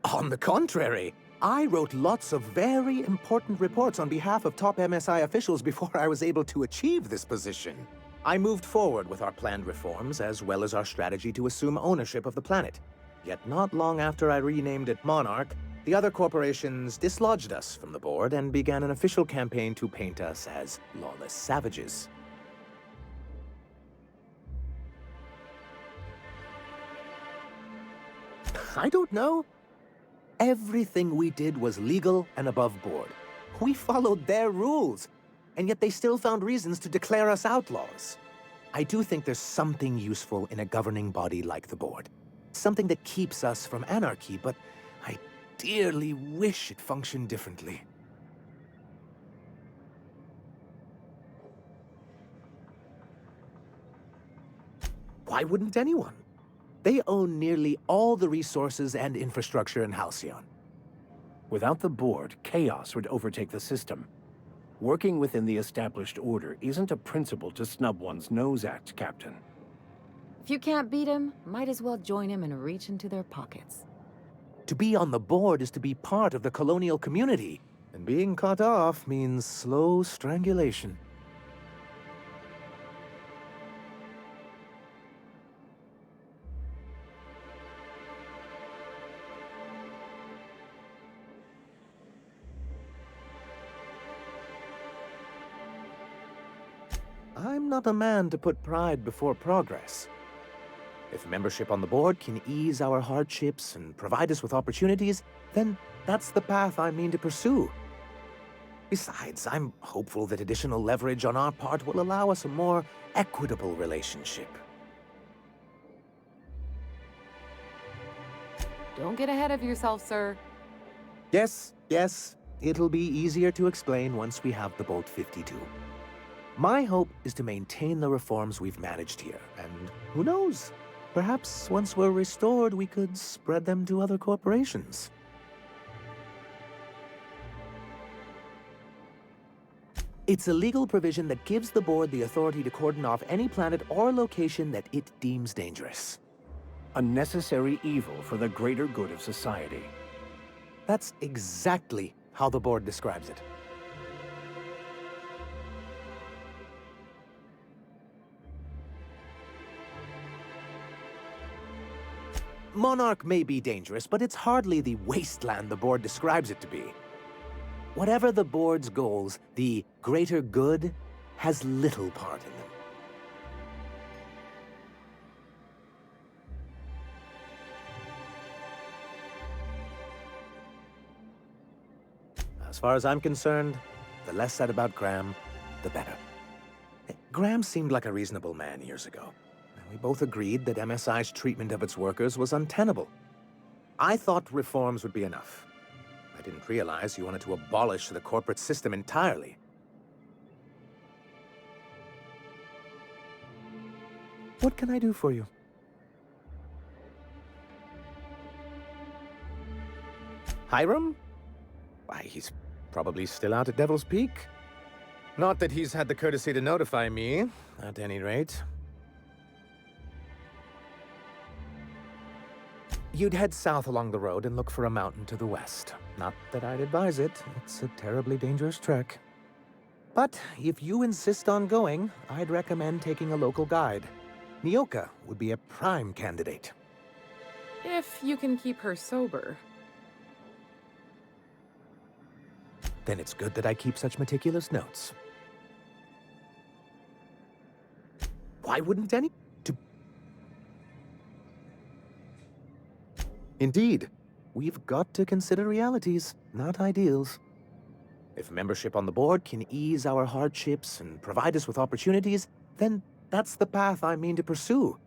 S23: On the contrary, I wrote lots of very important reports on behalf of top MSI officials before I was able to achieve this position. I moved forward with our planned reforms, as well as our strategy to assume ownership of the planet. Yet not long after I renamed it Monarch, the other corporations dislodged us from the board and began an official campaign to paint us as lawless savages. I don't know. Everything we did was legal and above board. We followed their rules, and yet they still found reasons to declare us outlaws. I do think there's something useful in a governing body like the board. Something that keeps us from anarchy, but I dearly wish it functioned differently. Why wouldn't anyone? They own nearly all the resources and infrastructure in Halcyon.
S1: Without the board, chaos would overtake the system. Working within the established order isn't a principle to snub one's nose at, Captain.
S7: If you can't beat him, might as well join him and reach into their pockets.
S23: To be on the board is to be part of the colonial community, and being cut off means slow strangulation. I'm not a man to put pride before progress. If membership on the board can ease our hardships and provide us with opportunities, then that's the path I mean to pursue. Besides, I'm hopeful that additional leverage on our part will allow us a more equitable relationship.
S9: Don't get ahead of yourself, sir.
S23: Yes, it'll be easier to explain once we have the Bolt 52. My hope is to maintain the reforms we've managed here, and who knows? Perhaps once we're restored, we could spread them to other corporations. It's a legal provision that gives the board the authority to cordon off any planet or location that it deems dangerous.
S1: A necessary evil for the greater good of society.
S23: That's exactly how the board describes it. Monarch may be dangerous, but it's hardly the wasteland the board describes it to be. Whatever the board's goals, the greater good has little part in them. As far as I'm concerned, the less said about Graham, the better. Graham seemed like a reasonable man years ago. We both agreed that MSI's treatment of its workers was untenable. I thought reforms would be enough. I didn't realize you wanted to abolish the corporate system entirely. What can I do for you? Hiram? Why, he's probably still out at Devil's Peak. Not that he's had the courtesy to notify me, at any rate. You'd head south along the road and look for a mountain to the west. Not that I'd advise it. It's a terribly dangerous trek. But if you insist on going, I'd recommend taking a local guide. Nyoka would be a prime candidate.
S9: If you can keep her sober.
S23: Then it's good that I keep such meticulous notes. Why wouldn't any? Indeed, we've got to consider realities, not ideals. If membership on the board can ease our hardships and provide us with opportunities, then that's the path I mean to pursue.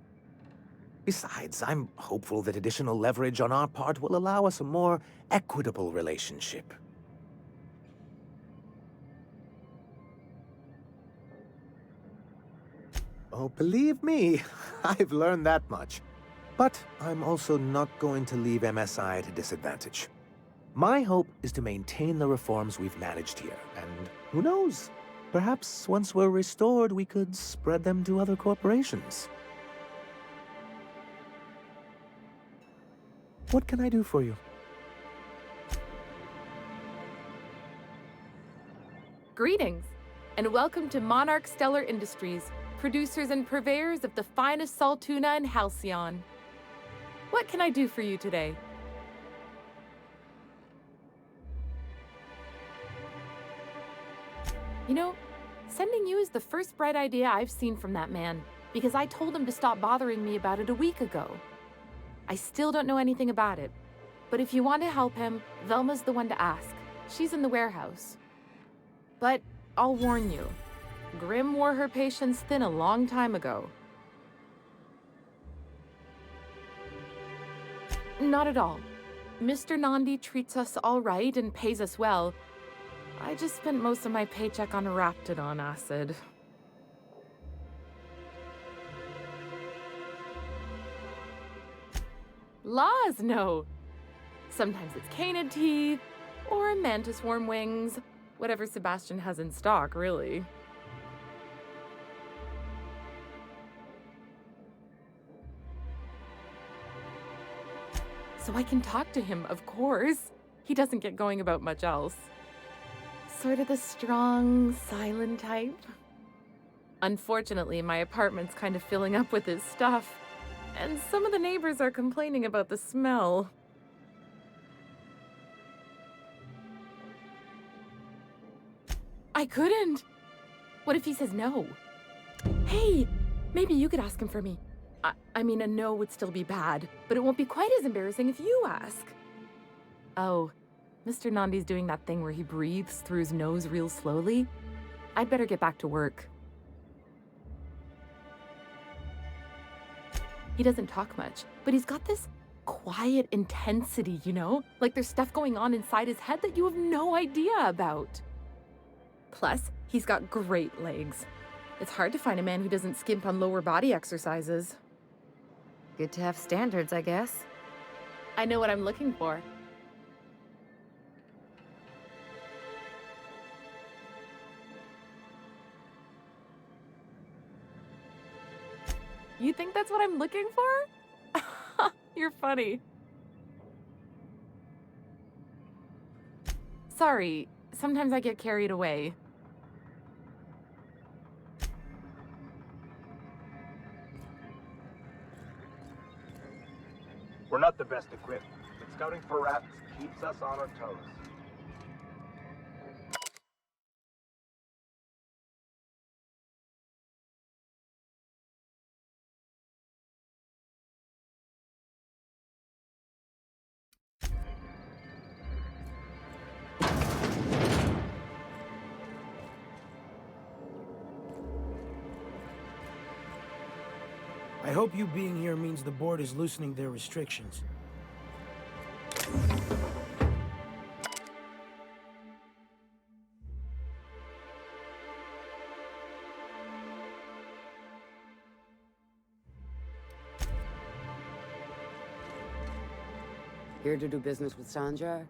S23: Besides, I'm hopeful that additional leverage on our part will allow us a more equitable relationship. Oh, believe me, I've learned that much. But I'm also not going to leave MSI at a disadvantage. My hope is to maintain the reforms we've managed here, and who knows? Perhaps once we're restored, we could spread them to other corporations. What can I do for you?
S9: Greetings, and welcome to Monarch Stellar Industries, producers and purveyors of the finest salt tuna in Halcyon. What can I do for you today? You know, sending you is the first bright idea I've seen from that man, because I told him to stop bothering me about it a week ago. I still don't know anything about it, but if you want to help him, Velma's the one to ask. She's in the warehouse. But I'll warn you, Grim wore her patience thin a long time ago. Not at all. Mr. Nandi treats us all right and pays us well. I just spent most of my paycheck on Raptidon acid. Laws, no. Sometimes it's canid teeth, or mantis worm wings. Whatever Sebastian has in stock, really. So I can talk to him, of course. He doesn't get going about much else. Sort of the strong, silent type. Unfortunately, my apartment's kind of filling up with his stuff, and some of the neighbors are complaining about the smell. I couldn't. What if he says no? Hey, maybe you could ask him for me. I mean, a no would still be bad, but it won't be quite as embarrassing if you ask. Oh, Mr. Nandi's doing that thing where he breathes through his nose real slowly. I'd better get back to work. He doesn't talk much, but he's got this quiet intensity, you know? Like there's stuff going on inside his head that you have no idea about. Plus, he's got great legs. It's hard to find a man who doesn't skimp on lower body exercises.
S7: Good to have standards, I guess.
S9: I know what I'm looking for. You think that's what I'm looking for? You're funny. Sorry, sometimes I get carried away.
S3: We're not the best equipped, but scouting for rats keeps us on our toes.
S10: I hope you being here means the board is loosening their restrictions.
S11: Here to do business with Sandra?